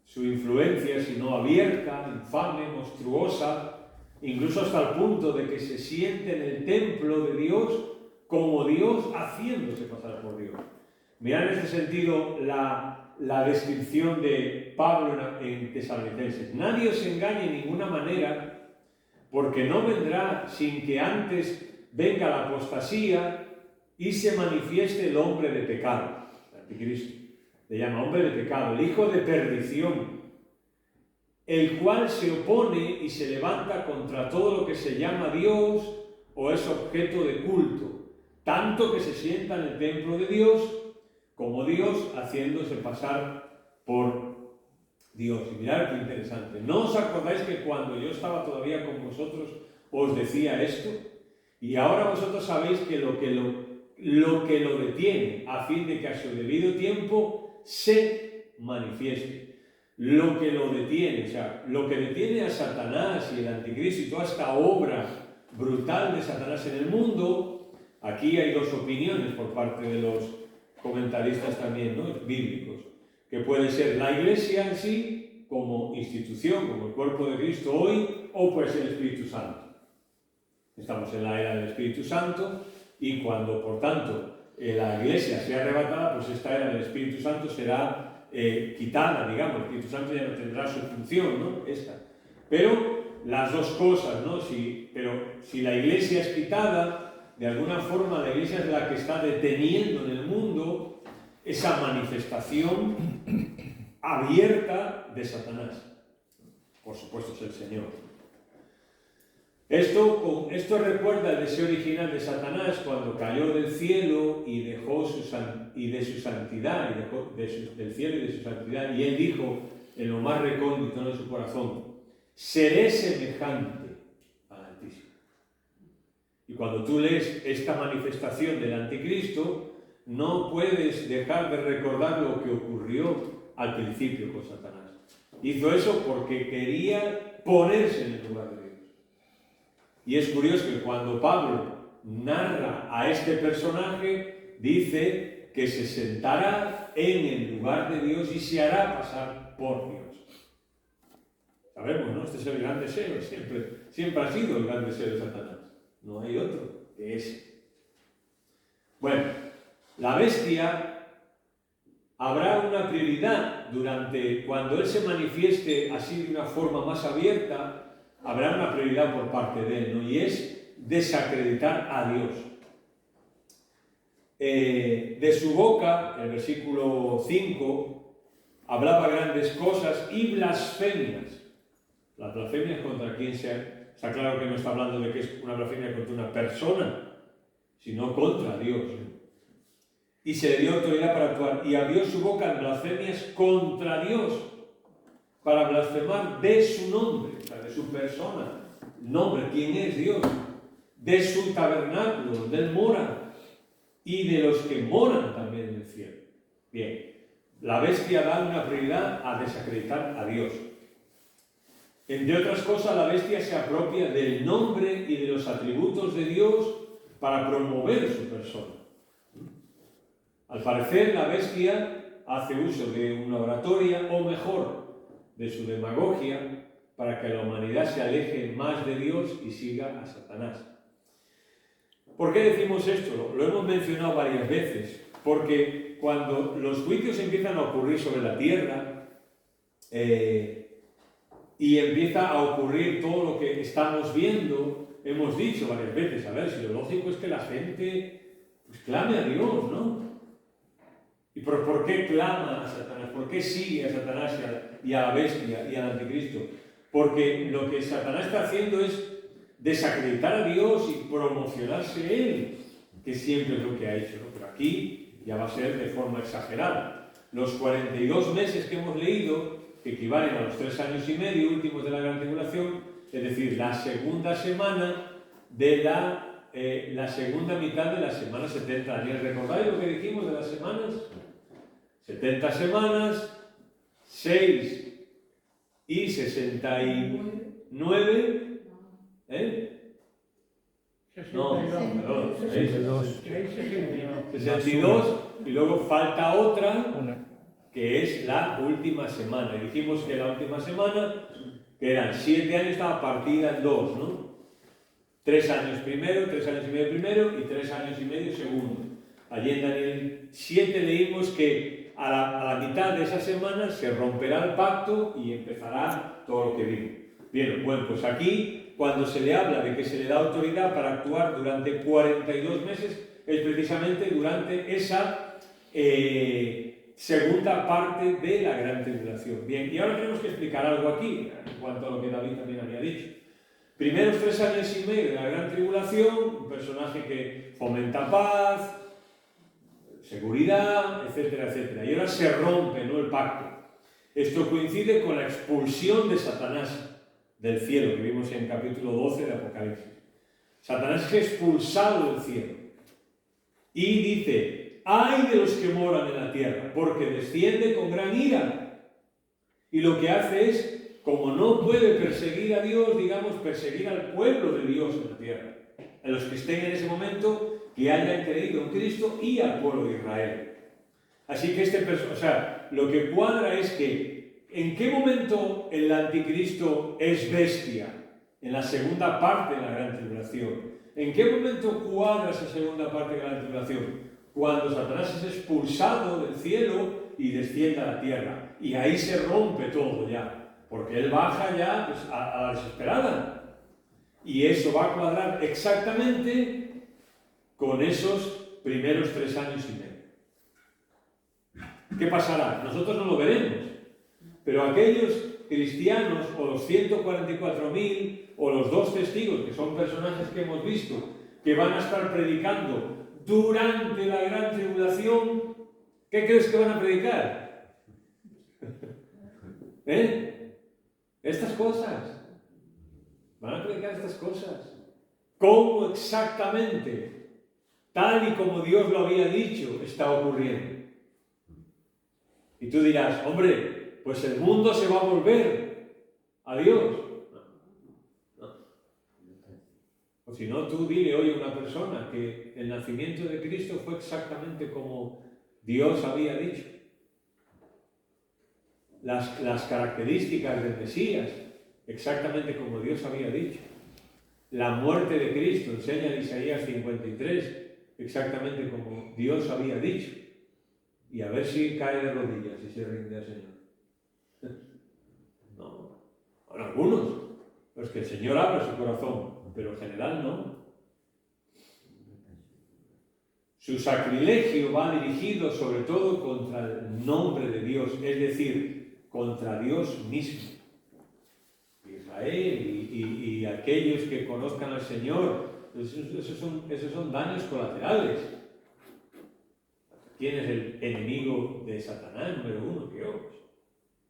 [SPEAKER 1] su influencia, sino abierta, infame, monstruosa, incluso hasta el punto de que se siente en el templo de Dios como Dios haciéndose pasar por Dios. Mirad en este sentido la descripción de Pablo en Tesalonicenses. Nadie os engañe en ninguna manera, porque no vendrá sin que antes venga la apostasía y se manifieste el hombre de pecado, el anticristo. Le llama hombre de pecado, el hijo de perdición, el cual se opone y se levanta contra todo lo que se llama Dios o es objeto de culto, tanto que se sienta en el templo de Dios como Dios, haciéndose pasar por Dios. Y mirad qué interesante. ¿No os acordáis que cuando yo estaba todavía con vosotros os decía esto? Y ahora vosotros sabéis que lo que lo detiene, a fin de que a su debido tiempo se manifieste. Lo que lo detiene, o sea, lo que detiene a Satanás y el anticristo y toda esta obra brutal de Satanás en el mundo, Aquí hay dos opiniones por parte de los comentaristas también, ¿no?, bíblicos, que puede ser la Iglesia en sí, como institución, como el cuerpo de Cristo hoy, o puede ser el Espíritu Santo. Estamos en la era del Espíritu Santo y cuando, por tanto, la Iglesia sea arrebatada, pues esta era del Espíritu Santo será quitada, digamos, el Espíritu Santo ya no tendrá su función, ¿no?, esta. Pero las dos cosas, ¿no? Pero si la Iglesia es quitada, de alguna forma la Iglesia es la que está deteniendo en el mundo esa manifestación abierta de Satanás. Por supuesto es el Señor. Esto recuerda el deseo original de Satanás cuando cayó del cielo y dejó de su santidad, y dejó del cielo y de su santidad, y él dijo en lo más recóndito de su corazón: seré semejante al Altísimo. Y cuando tú lees esta manifestación del Anticristo, no puedes dejar de recordar lo que ocurrió al principio con Satanás. Hizo eso porque quería ponerse en el lugar de Dios. Y es curioso que cuando Pablo narra a este personaje, dice que se sentará en el lugar de Dios y se hará pasar por Dios. Sabemos, ¿no? Este es el gran deseo, siempre ha sido el gran deseo de Satanás. No hay otro que ese. Bueno, la bestia habrá una prioridad cuando él se manifieste así de una forma más abierta, habrá una prioridad por parte de él, ¿no? Y es desacreditar a Dios. De su boca, el versículo 5, hablaba grandes cosas y blasfemias. Las blasfemias contra quién sea. Está claro que no está hablando de que es una blasfemia contra una persona, sino contra Dios. Y se le dio autoridad para actuar. Y abrió su boca en blasfemias contra Dios, para blasfemar de su nombre, o sea, de su persona, nombre, quién es Dios, de su tabernáculo, donde él mora, y de los que moran también en el cielo. Bien, la bestia da una prioridad a desacreditar a Dios. Entre otras cosas, la bestia se apropia del nombre y de los atributos de Dios para promover su persona. Al parecer, la bestia hace uso de una oratoria, o mejor, de su demagogia, para que la humanidad se aleje más de Dios y siga a Satanás. ¿Por qué decimos esto? Lo hemos mencionado varias veces, porque cuando los juicios empiezan a ocurrir sobre la tierra, y empieza a ocurrir todo lo que estamos viendo, hemos dicho varias veces, a ver, si lo lógico es que la gente pues clame a Dios, ¿no? ¿Y por qué clama a Satanás? ¿Por qué sigue a Satanás y a la bestia y al anticristo? Porque lo que Satanás está haciendo es desacreditar a Dios y promocionarse él, que siempre es lo que ha hecho, ¿no? Pero aquí ya va a ser de forma exagerada. Los 42 meses que hemos leído, que equivalen a los 3 años y medio últimos de la Gran Tribulación, es decir, la segunda semana de la segunda mitad de la semana 70. Daniel, ¿recordáis lo que dijimos de las semanas? 70 semanas, 6 y 69, No, perdón, 62, y luego falta otra, que es la última semana. Y dijimos que la última semana, que eran 7 años, estaba partida en 2, ¿no? 3 años primero, 3 años y medio primero y 3 años y medio segundo. Allí en Daniel 7 leímos que a la mitad de esa semana se romperá el pacto y empezará todo lo que viene. Bien, bueno, pues aquí, cuando se le habla de que se le da autoridad para actuar durante 42 meses, es precisamente durante esa segunda parte de la Gran Tribulación. Bien, y ahora tenemos que explicar algo aquí, en cuanto a lo que David también había dicho. Primeros 3 años y medio de la Gran Tribulación, un personaje que fomenta paz, seguridad, etcétera, etcétera. Y ahora se rompe, ¿no?, el pacto. Esto coincide con la expulsión de Satanás del cielo, que vimos en el capítulo 12 de Apocalipsis. Satanás es expulsado del cielo. Y dice: ¡ay de los que moran en la tierra! Porque desciende con gran ira. Y lo que hace es, como no puede perseguir a Dios, digamos, perseguir al pueblo de Dios en la tierra. A los que estén en ese momento, que hayan creído en Cristo y al pueblo de Israel. Así que lo que cuadra es que ¿en qué momento el anticristo es bestia? En la segunda parte de la gran tribulación. ¿En qué momento cuadra esa segunda parte de la gran tribulación? Cuando Satanás es expulsado del cielo y desciende a la tierra. Y ahí se rompe todo ya, porque él baja ya pues, a la desesperada. Y eso va a cuadrar exactamente con esos primeros 3 años y medio. ¿Qué pasará? Nosotros no lo veremos, pero aquellos cristianos, o los 144.000, o los 2 testigos, que son personajes que hemos visto, que van a estar predicando durante la gran tribulación, ¿qué crees que van a predicar? Estas cosas. Van a predicar estas cosas. ¿Cómo exactamente, tal y como Dios lo había dicho, está ocurriendo? Y tú dirás, hombre, pues el mundo se va a volver a Dios. No. O si no, tú dile hoy a una persona que el nacimiento de Cristo fue exactamente como Dios había dicho. Las características del Mesías, exactamente como Dios había dicho. La muerte de Cristo, enseña en Isaías 53, exactamente como Dios había dicho. Y a ver si cae de rodillas y se rinde al Señor. No. Bueno, algunos, pues que el Señor abra su corazón, pero en general no. Su sacrilegio va dirigido sobre todo contra el nombre de Dios, es decir, contra Dios mismo. Israel y aquellos que conozcan al Señor, esos son daños colaterales. ¿Quién es el enemigo de Satanás número 1? Dios.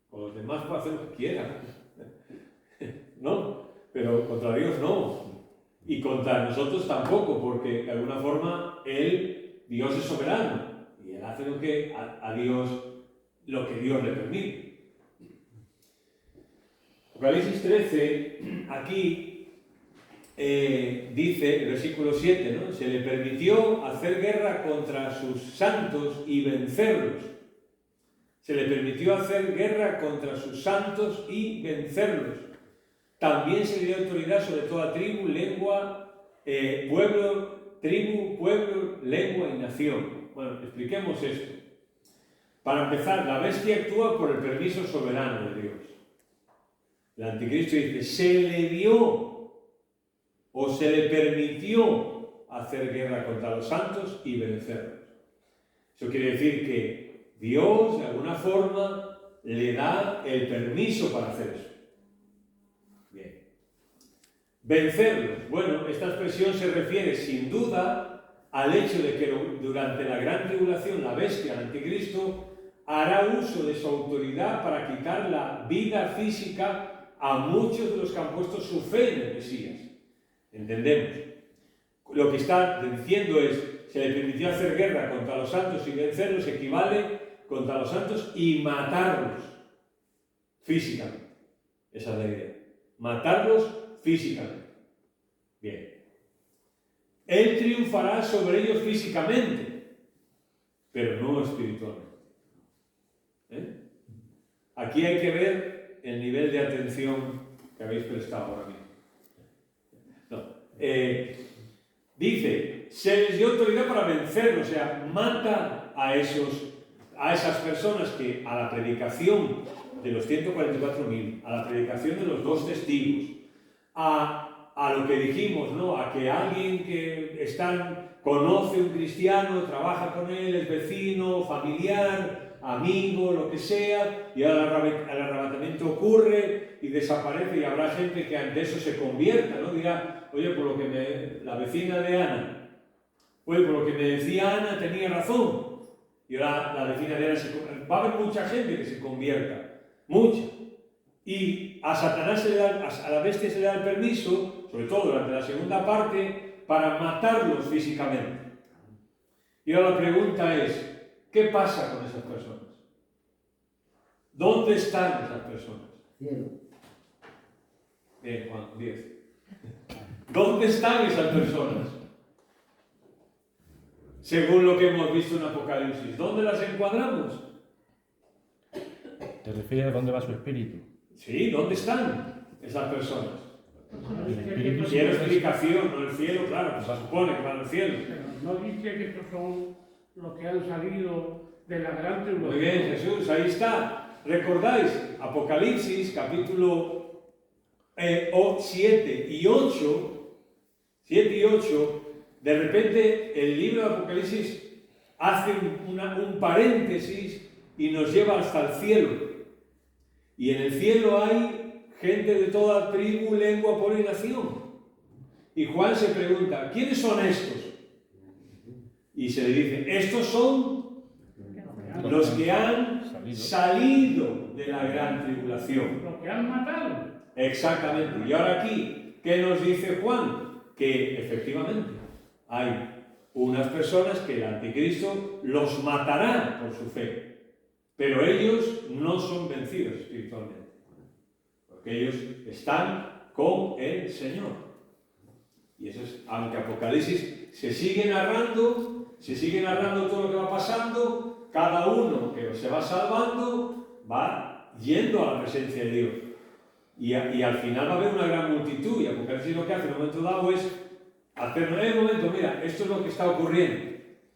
[SPEAKER 1] Con los demás puede hacer lo que quiera. No, pero contra Dios no. Y contra nosotros tampoco, porque de alguna forma Dios es soberano. Y Él hace lo que Dios le permite. Apocalipsis 13, aquí dice, el versículo 7, ¿no? Se le permitió hacer guerra contra sus santos y vencerlos. Se le permitió hacer guerra contra sus santos y vencerlos. También se le dio autoridad sobre toda tribu, lengua, pueblo, lengua y nación. Bueno, expliquemos esto. Para empezar, la bestia actúa por el permiso soberano de Dios. El anticristo dice, se le dio o se le permitió hacer guerra contra los santos y vencerlos. Eso quiere decir que Dios, de alguna forma, le da el permiso para hacer eso. Bien. Vencerlos. Bueno, esta expresión se refiere sin duda al hecho de que durante la gran tribulación la bestia, el anticristo, hará uso de su autoridad para quitar la vida física a muchos de los que han puesto su fe en el Mesías. ¿Entendemos? Lo que está diciendo es, se le permitió hacer guerra contra los santos y vencerlos, equivale contra los santos y matarlos físicamente. Esa es la idea. Matarlos físicamente. Bien. Él triunfará sobre ellos físicamente, pero no espiritualmente. Aquí hay que ver el nivel de atención que habéis prestado ahora mismo. Dice, se les dio autoridad para vencer, o sea, mata a esas personas que a la predicación de los 144.000, a la predicación de los 2 testigos, a lo que dijimos, ¿no? A que alguien que conoce un cristiano, trabaja con él, es vecino, familiar, amigo, lo que sea, y ahora el arrebatamiento ocurre y desaparece y habrá gente que ante eso se convierta, ¿no? Dirá, oye, por lo que la vecina de Ana, oye, por lo que me decía Ana tenía razón. Y ahora la vecina de Ana va a haber mucha gente que se convierta, mucha. Y a Satanás a la bestia se le da el permiso, sobre todo durante la segunda parte, para matarlos físicamente. Y ahora la pregunta es, ¿qué pasa con esas personas? ¿Dónde están esas personas?
[SPEAKER 3] Cielo.
[SPEAKER 1] Bien, Juan, 10. ¿Dónde están esas personas? según lo que hemos visto en Apocalipsis. ¿Dónde las encuadramos?
[SPEAKER 4] ¿Te refieres a dónde va su espíritu?
[SPEAKER 1] Sí, ¿dónde están esas personas?
[SPEAKER 4] El espíritu
[SPEAKER 1] Quiero
[SPEAKER 4] sí.
[SPEAKER 1] explicación, no el cielo, claro, pues se supone que van al cielo.
[SPEAKER 5] Pero no dice que estos son los que han salido de la gran tribulación.
[SPEAKER 1] Muy bien, Jesús, ahí está. ¿Recordáis? Apocalipsis, capítulo 7 y 8, de repente el libro de Apocalipsis hace un paréntesis y nos lleva hasta el cielo. Y en el cielo hay gente de toda tribu, lengua, pueblo y nación. Y Juan se pregunta, ¿quiénes son estos? Y se le dice, estos son los que han salido de la gran tribulación.
[SPEAKER 5] Los que han matado.
[SPEAKER 1] Exactamente. Y ahora aquí, ¿qué nos dice Juan? Que efectivamente hay unas personas que el anticristo los matará por su fe. Pero ellos no son vencidos espiritualmente. Porque ellos están con el Señor. Y eso es, aunque Apocalipsis se sigue narrando todo lo que va pasando, cada uno que se va salvando va yendo a la presencia de Dios. Y al final va a haber una gran multitud, y Apocalipsis lo que hace en un momento dado es hacernos en el momento, mira, esto es lo que está ocurriendo.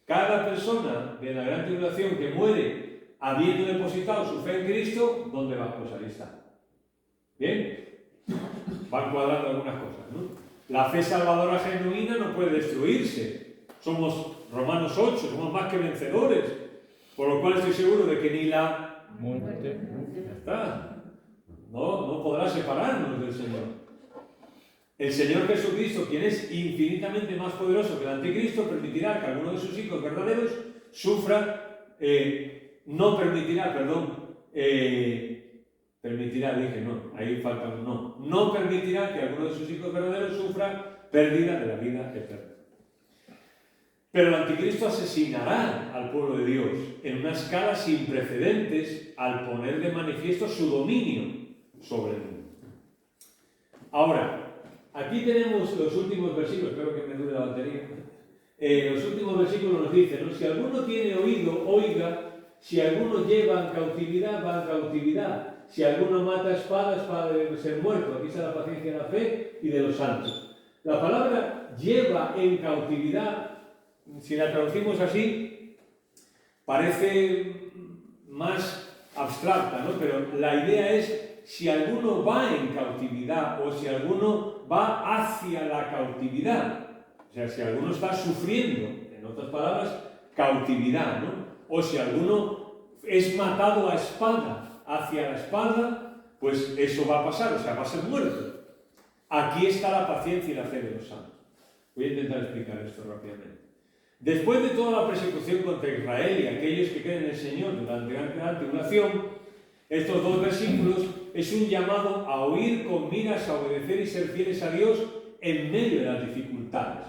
[SPEAKER 1] Cada persona de la gran tribulación que muere habiendo depositado su fe en Cristo, ¿dónde va? Pues ahí está. ¿Bien? Van cuadrando algunas cosas, ¿no? La fe salvadora genuina no puede destruirse. Somos, Romanos 8, somos más que vencedores. Por lo cual estoy seguro de que ni la
[SPEAKER 4] Muerte.
[SPEAKER 1] ya está. No podrá separarnos del Señor. El Señor Jesucristo, quien es infinitamente más poderoso que el anticristo, permitirá que alguno de sus hijos verdaderos sufra, no permitirá que alguno de sus hijos verdaderos sufra pérdida de la vida eterna. Pero el anticristo asesinará al pueblo de Dios en una escala sin precedentes al poner de manifiesto su dominio sobre el mundo. Ahora, aquí tenemos los últimos versículos, espero que me dure la batería. Los últimos versículos nos dicen, ¿no? Si alguno tiene oído, oiga. Si alguno lleva en cautividad, va en cautividad. Si alguno mata a espada debe ser muerto. Aquí está la paciencia de la fe y de los santos. La palabra lleva en cautividad, si la traducimos así, parece más abstracta, ¿no? Pero la idea es si alguno va en cautividad o si alguno va hacia la cautividad. O sea, si alguno está sufriendo, en otras palabras, cautividad, ¿no? O si alguno es matado a espada, hacia la espada, pues eso va a pasar, o sea, va a ser muerto. Aquí está la paciencia y la fe de los santos. Voy a intentar explicar esto rápidamente. Después de toda la persecución contra Israel y aquellos que creen en el Señor durante la gran tribulación, estos dos versículos es un llamado a oír con miras a obedecer y ser fieles a Dios en medio de las dificultades.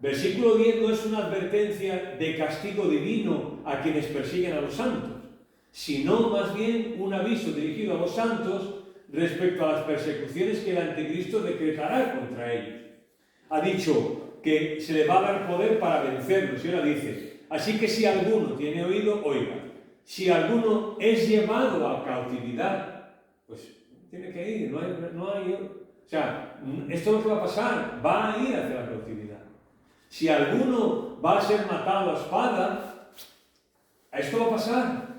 [SPEAKER 1] Versículo 10 no es una advertencia de castigo divino a quienes persiguen a los santos, sino más bien un aviso dirigido a los santos respecto a las persecuciones que el anticristo decretará contra ellos. Ha dicho que se le va a dar poder para vencerlos, y ahora dice, así que si alguno tiene oído, oiga. Si alguno es llevado a cautividad, pues tiene que ir, no hay. O sea, esto es lo que va a pasar, va a ir hacia la cautividad. Si alguno va a ser matado a espada, esto va a pasar.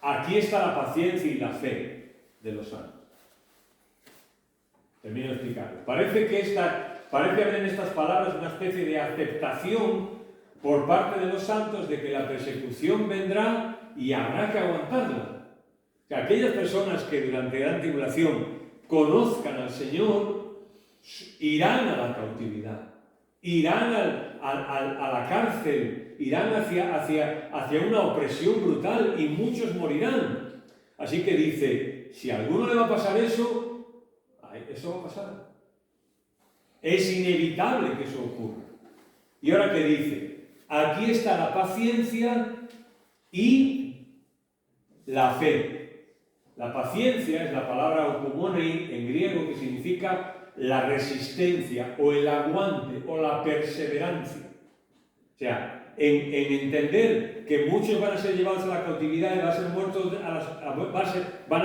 [SPEAKER 1] Aquí está la paciencia y la fe de los santos. Termino de explicarlo. Parece haber en estas palabras una especie de aceptación por parte de los santos de que la persecución vendrá y habrá que aguantarla. O sea, aquellas personas que durante la tribulación conozcan al Señor irán a la cautividad, irán a la cárcel, irán hacia una opresión brutal y muchos morirán. Así que dice, si a alguno le va a pasar eso va a pasar. Es inevitable que eso ocurra. Y ahora que dice, aquí está la paciencia y la fe. La paciencia es la palabra okomonei en griego que significa la resistencia o el aguante o la perseverancia. O sea, en entender que muchos van a ser llevados a la cautividad y van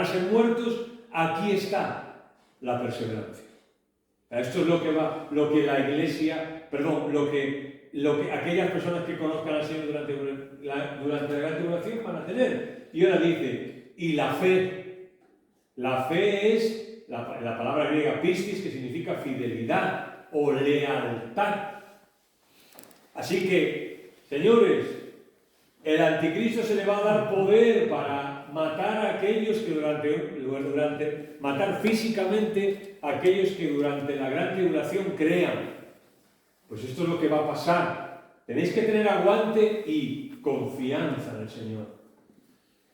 [SPEAKER 1] a ser muertos, aquí está la perseverancia. Esto es lo que la Iglesia, perdón, lo que aquellas personas que conozcan al Señor durante la gran tribulación van a tener. Y ahora dice, y la fe. La fe es la palabra griega pistis, que significa fidelidad o lealtad. Así que, señores, el anticristo se le va a dar poder para matar a aquellos que matar físicamente a aquellos que durante la gran tribulación crean. Pues esto es lo que va a pasar. Tenéis que tener aguante y confianza en el Señor.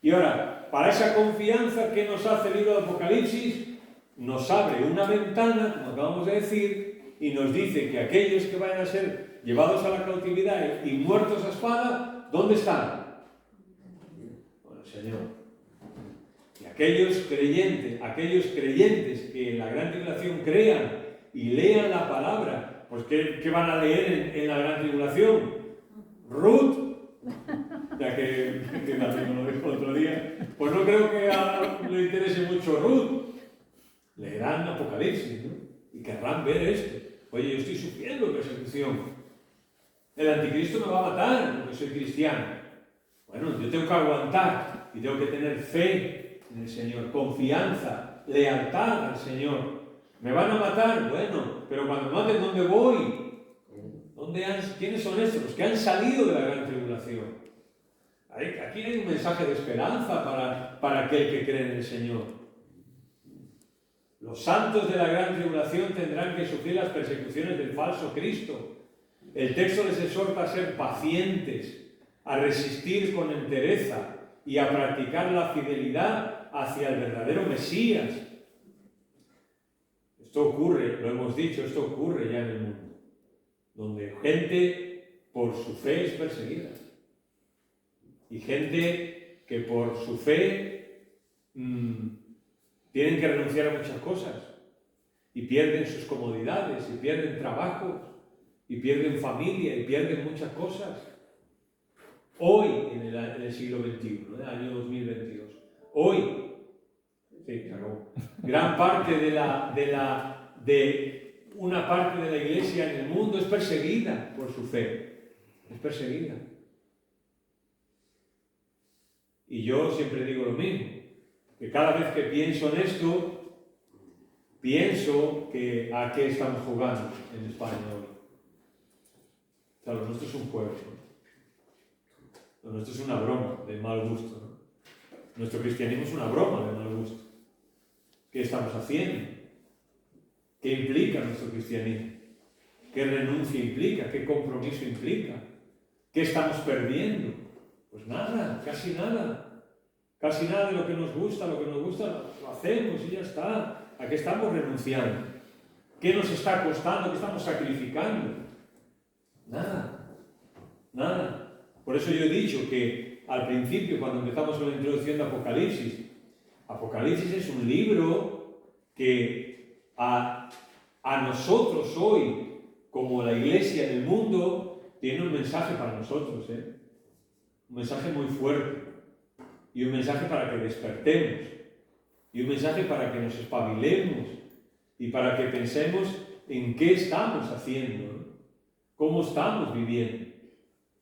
[SPEAKER 1] Y ahora, para esa confianza, ¿qué nos hace el libro de Apocalipsis? Nos abre una ventana, como acabamos de decir, y nos dice que aquellos que vayan a ser llevados a la cautividad y muertos a espada, ¿dónde están? Con el Señor. Y aquellos creyentes que en la gran tribulación crean y lean la palabra, pues ¿qué van a leer en la gran tribulación? Ruth. Ya que también lo dijo otro día, pues no creo que le interese mucho Ruth. Leerán Apocalipsis, ¿no? Y querrán ver esto. Oye, yo estoy sufriendo persecución. El anticristo me va a matar porque soy cristiano. Bueno, yo tengo que aguantar y tengo que tener fe en el Señor, confianza, lealtad al Señor. ¿Me van a matar? Bueno, pero cuando me maten, ¿dónde voy? ¿Quiénes son estos? Los que han salido de la gran tribulación. Aquí hay un mensaje de esperanza para aquel que cree en el Señor. Los santos de la gran tribulación tendrán que sufrir las persecuciones del falso Cristo. El texto les exhorta a ser pacientes, a resistir con entereza y a practicar la fidelidad hacia el verdadero Mesías. Esto ocurre, lo hemos dicho, esto ocurre ya en el mundo, donde gente por su fe es perseguida. Y gente que por su fe tienen que renunciar a muchas cosas y pierden sus comodidades, y pierden trabajos, y pierden familia, y pierden muchas cosas. Hoy, en el siglo XXI, ¿no? El año 2022, hoy, sí, se acabó. Gran parte de una parte de la iglesia en el mundo es perseguida por su fe, es perseguida. Y yo siempre digo lo mismo, que cada vez que pienso en esto, pienso que a qué estamos jugando en España hoy. O sea, lo nuestro es un juego, ¿no? Lo nuestro es una broma de mal gusto, ¿no? Nuestro cristianismo es una broma de mal gusto. ¿Qué estamos haciendo? ¿Qué implica nuestro cristianismo? ¿Qué renuncia implica? ¿Qué compromiso implica? ¿Qué estamos perdiendo? Pues nada, casi nada. Casi nada de lo que nos gusta lo hacemos y ya está. ¿A qué estamos renunciando? ¿Qué nos está costando? ¿Qué estamos sacrificando? Nada. Nada. Por eso yo he dicho que al principio, cuando empezamos con la introducción de Apocalipsis, Apocalipsis es un libro que a nosotros hoy, como la iglesia en el mundo, tiene un mensaje para nosotros, un mensaje muy fuerte, y un mensaje para que despertemos, y un mensaje para que nos espabilemos, y para que pensemos en qué estamos haciendo, ¿no? Cómo estamos viviendo.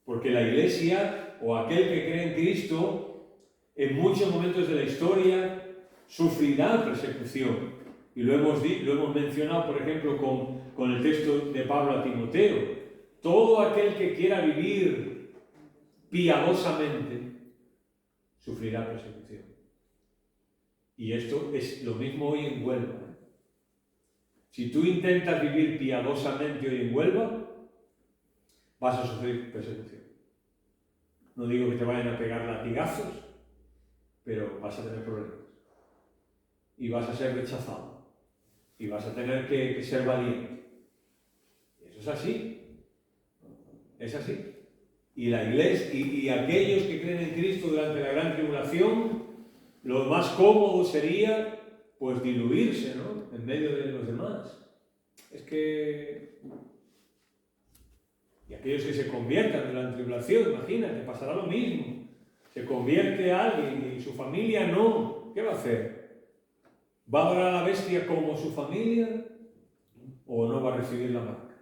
[SPEAKER 1] Porque la iglesia, o aquel que cree en Cristo, en muchos momentos de la historia, sufrirá persecución. Y lo hemos mencionado, por ejemplo, con el texto de Pablo a Timoteo. Todo aquel que quiera vivir piadosamente sufrirá persecución. Y esto es lo mismo hoy en Huelva. Si tú intentas vivir piadosamente hoy en Huelva, vas a sufrir persecución. No digo que te vayan a pegar latigazos, pero vas a tener problemas. Y vas a ser rechazado. Y vas a tener que ser valiente. Eso es así. Es así. Y la iglesia y aquellos que creen en Cristo durante la gran tribulación, lo más cómodo sería pues diluirse, ¿no? En medio de los demás. es que... Y aquellos que se conviertan de la tribulación, imagínate, pasará lo mismo. Se convierte alguien y su familia no. ¿Qué va a hacer? ¿Va a adorar a la bestia como su familia o no va a recibir la marca?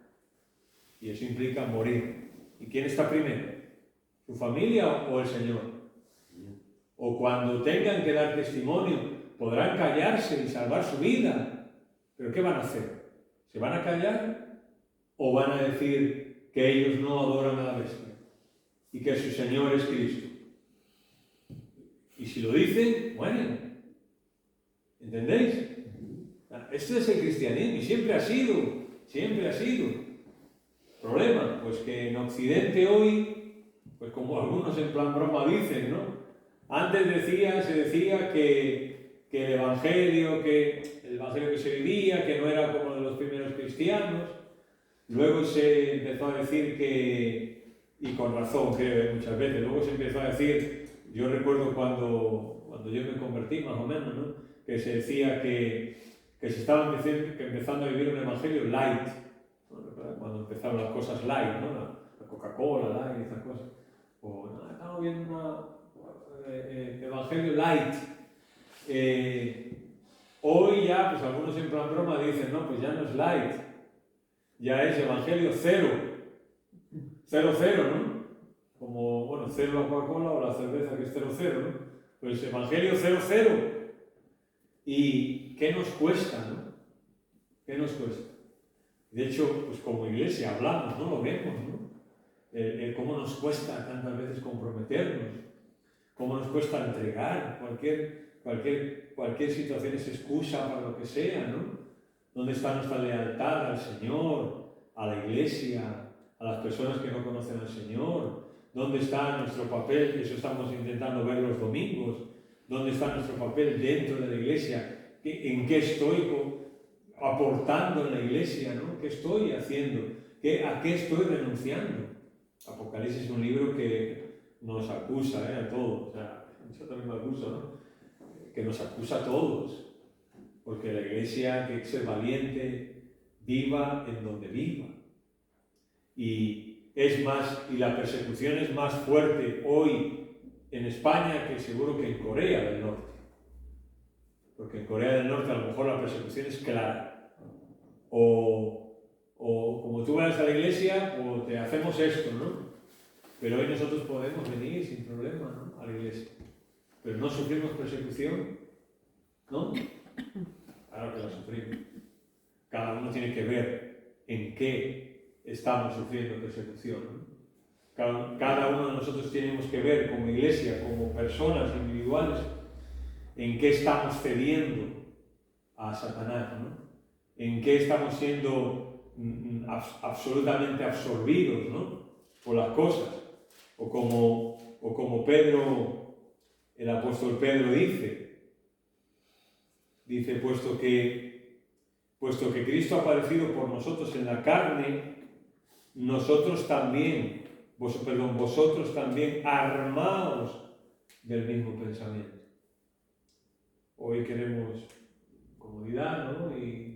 [SPEAKER 1] Y eso implica morir. ¿Y quién está primero? ¿Su familia o el Señor? O cuando tengan que dar testimonio, podrán callarse y salvar su vida. ¿Pero qué van a hacer? ¿Se van a callar o van a decir que ellos no adoran a la bestia y que su Señor es Cristo? Y si lo dicen, bueno, ¿entendéis? Esto es el cristianismo y siempre ha sido. Problema, pues que en Occidente hoy, pues como algunos en plan broma dicen, ¿no? Antes se decía que el evangelio que se vivía, que no era como de los primeros cristianos. Luego se empezó a decir que, y con razón creo muchas veces, luego se empezó a decir, yo recuerdo cuando yo me convertí más o menos, ¿no? Que se decía que se estaba empezando a vivir un evangelio light, ¿no? Cuando empezaron las cosas light, ¿no? La Coca-Cola, light, esas cosas. O no, estamos viendo un evangelio light. Hoy ya, pues algunos en plan broma dicen, no, pues ya no es light. Ya es Evangelio 0, ¿no? Como, bueno, 0 la Coca-Cola o la cerveza que es 0, ¿no? Pues Evangelio 0. ¿Y qué nos cuesta, no? ¿Qué nos cuesta? De hecho, pues como iglesia hablamos, ¿no? Lo vemos, ¿no? Cómo nos cuesta tantas veces comprometernos, cómo nos cuesta entregar cualquier situación es excusa para lo que sea, ¿no? ¿Dónde está nuestra lealtad al Señor, a la iglesia, a las personas que no conocen al Señor? ¿Dónde está nuestro papel? Eso estamos intentando ver los domingos. ¿Dónde está nuestro papel dentro de la iglesia? ¿En qué estoy aportando en la iglesia, ¿no? ¿Qué estoy haciendo? ¿A qué estoy renunciando? Apocalipsis es un libro que nos acusa a todos. O sea, yo también me acuso, ¿no? Que nos acusa a todos. Porque la iglesia tiene que ser valiente, viva en donde viva. Y la persecución es más fuerte hoy en España que seguro que en Corea del Norte. Porque en Corea del Norte a lo mejor la persecución es clara. O como tú vas a la iglesia, o te hacemos esto, ¿no? Pero hoy nosotros podemos venir sin problema, ¿no? A la iglesia. Pero no sufrimos persecución, ¿no? Claro que la sufrimos. Cada uno tiene que ver en qué estamos sufriendo persecución, ¿no? Cada uno de nosotros tenemos que ver como iglesia, como personas individuales, en qué estamos cediendo a Satanás, ¿no? En qué estamos siendo absolutamente absorbidos, ¿no? Por las cosas. O como Pedro, el apóstol Pedro dice, puesto que Cristo ha padecido por nosotros en la carne, vosotros también armaos del mismo pensamiento. Hoy queremos comodidad, ¿no? Y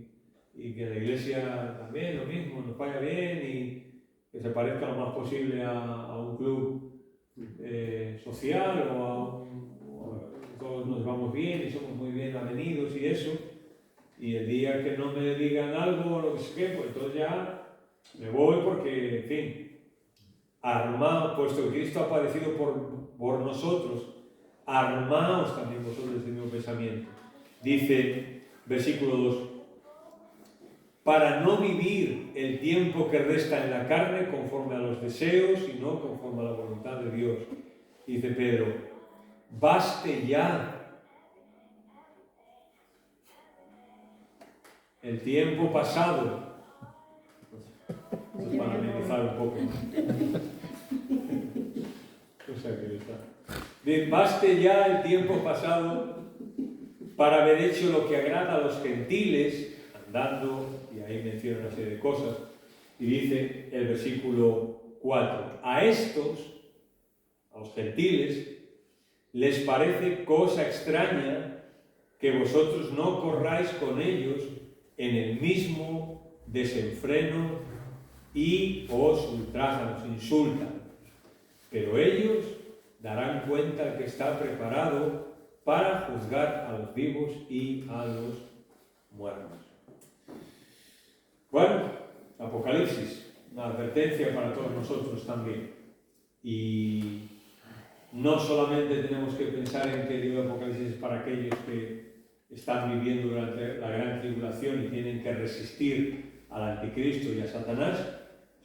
[SPEAKER 1] que la iglesia también lo mismo, nos vaya bien y que se parezca lo más posible a un club social todos nos vamos bien y somos muy bien avenidos y eso, y el día que no me digan algo o lo que sea, pues entonces ya me voy porque, en fin, armaos, puesto que Cristo ha padecido por nosotros, armaos también vosotros del mismo pensamiento. Dice, versículo 2, para no vivir el tiempo que resta en la carne conforme a los deseos, sino conforme a la voluntad de Dios. Dice Pedro, baste ya el tiempo pasado. Para amenizar un poco. O sea que está. Baste ya el tiempo pasado para haber hecho lo que agrada a los gentiles, andando, y ahí menciona una serie de cosas, y dice el versículo 4, a los gentiles, les parece cosa extraña que vosotros no corráis con ellos en el mismo desenfreno y os ultrajan, os insultan. Pero ellos darán cuenta al que está preparado para juzgar a los vivos y a los muertos. Bueno, Apocalipsis, una advertencia para todos nosotros también. Y no solamente tenemos que pensar en que el libro de Apocalipsis es para aquellos que están viviendo durante la gran tribulación y tienen que resistir al anticristo y a Satanás,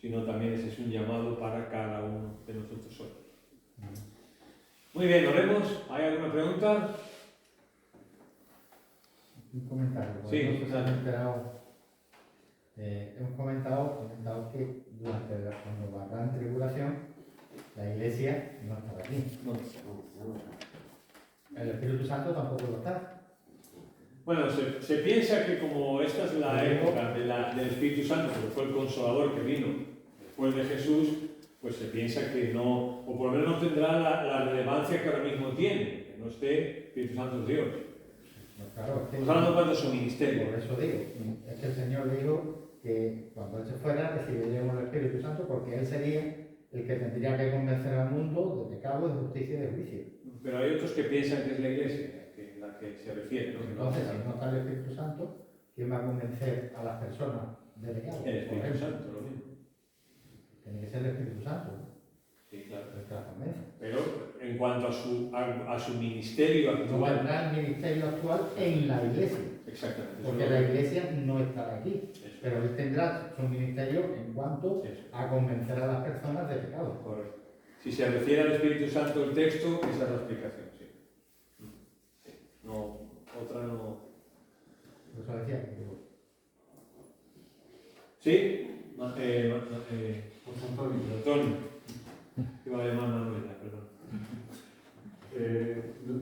[SPEAKER 1] sino también ese es un llamado para cada uno de nosotros hoy. Muy bien, oremos. ¿Hay alguna pregunta?
[SPEAKER 6] Un comentario.
[SPEAKER 1] Sí,
[SPEAKER 6] No sé si
[SPEAKER 1] claro.
[SPEAKER 6] has enterado. Hemos comentado que durante cuando va la gran tribulación, la iglesia no estaba aquí.
[SPEAKER 1] No.
[SPEAKER 6] El Espíritu Santo tampoco lo está.
[SPEAKER 1] Bueno, se piensa que como esta es la época del Espíritu Santo, porque fue el Consolador que vino después de Jesús, pues se piensa que no, o por lo menos no tendrá la relevancia que ahora mismo tiene, que no esté Espíritu Santo es Dios.
[SPEAKER 6] No, claro, es que
[SPEAKER 1] Estamos hablando cuando su ministerio.
[SPEAKER 6] por eso digo, es que el Señor dijo que cuando Él se fuera recibiríamos el Espíritu Santo porque Él sería el que tendría que convencer al mundo de pecado, de justicia y de juicio.
[SPEAKER 1] Pero hay otros que piensan que es la iglesia, que la que se refiere, ¿no?
[SPEAKER 6] Entonces, si no está el Espíritu Santo, ¿quién va a convencer a las personas de pecado?
[SPEAKER 1] El
[SPEAKER 6] Por
[SPEAKER 1] Espíritu
[SPEAKER 6] ejemplo,
[SPEAKER 1] Santo, lo mismo.
[SPEAKER 6] tiene que ser el Espíritu Santo, ¿no?
[SPEAKER 1] Sí, claro.
[SPEAKER 6] El que la convence.
[SPEAKER 1] Pero en cuanto a su ministerio
[SPEAKER 6] No
[SPEAKER 1] actual,
[SPEAKER 6] valdrá el ministerio actual en la iglesia,
[SPEAKER 1] exactamente.
[SPEAKER 6] porque la iglesia no estará aquí,
[SPEAKER 1] Eso.
[SPEAKER 6] pero Él tendrá su ministerio en cuanto
[SPEAKER 1] Eso.
[SPEAKER 6] a convencer a las personas de pecado.
[SPEAKER 1] Correcto. Si se refiere al Espíritu Santo el texto, esa es la explicación, sí. Sí. No, otra no.
[SPEAKER 6] Por eso decía que digo,
[SPEAKER 1] ¿Sí?
[SPEAKER 7] José Antonio,
[SPEAKER 1] Antonio. Iba a llamar Manuela, perdón.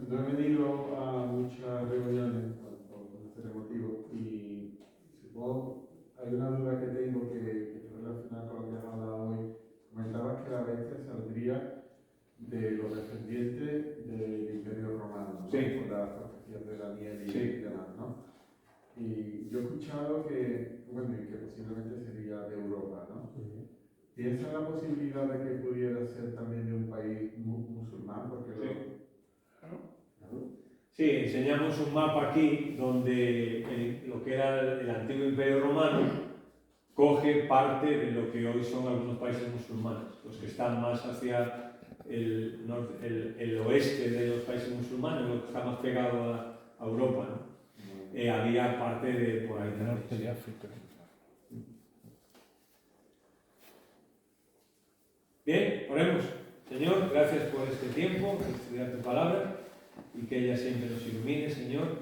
[SPEAKER 7] no he venido a muchas reuniones por este motivo y supongo hay una duda que tengo que está relacionada con lo que has hablado hoy. Comentabas que la bestia saldría de los descendientes del Imperio Romano, ¿no?
[SPEAKER 1] Sí.
[SPEAKER 7] Por las profecías de Daniel y
[SPEAKER 1] Sí.
[SPEAKER 7] demás, ¿no? Y yo he escuchado que, bueno, y que posiblemente sería de Europa, ¿no? ¿Piensa en la posibilidad de que pudiera ser también de un país musulmán? Porque
[SPEAKER 1] Sí, enseñamos un mapa aquí donde lo que era el antiguo Imperio Romano coge parte de lo que hoy son algunos países musulmanes, los que están más hacia el oeste de los países musulmanes, lo que está más pegado a Europa, ¿no? Había parte de por ahí
[SPEAKER 4] El
[SPEAKER 1] también,
[SPEAKER 4] norte
[SPEAKER 1] sí.
[SPEAKER 4] de África.
[SPEAKER 1] Bien, oremos. Señor, gracias por este tiempo, por estudiar tu palabra y que ella siempre nos ilumine, Señor.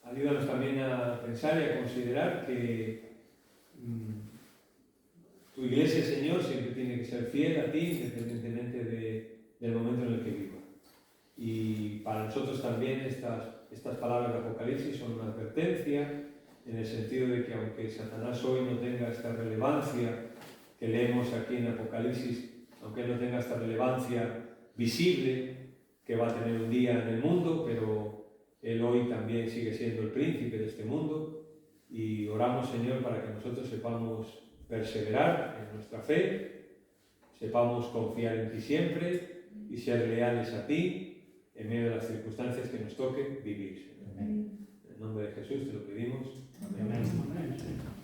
[SPEAKER 1] Ayúdanos también a pensar y a considerar que tu iglesia, Señor, siempre tiene que ser fiel a ti, independientemente del momento en el que viva. Y para nosotros también estas palabras de Apocalipsis son una advertencia, en el sentido de que aunque Satanás hoy no tenga esta relevancia que leemos aquí en Apocalipsis, aunque él no tenga esta relevancia visible que va a tener un día en el mundo, pero él hoy también sigue siendo el príncipe de este mundo, y oramos, Señor, para que nosotros sepamos perseverar en nuestra fe, sepamos confiar en ti siempre y ser leales a ti en medio de las circunstancias que nos toque vivir, Señor. En el nombre de Jesús te lo pedimos. Amén.
[SPEAKER 5] Amén.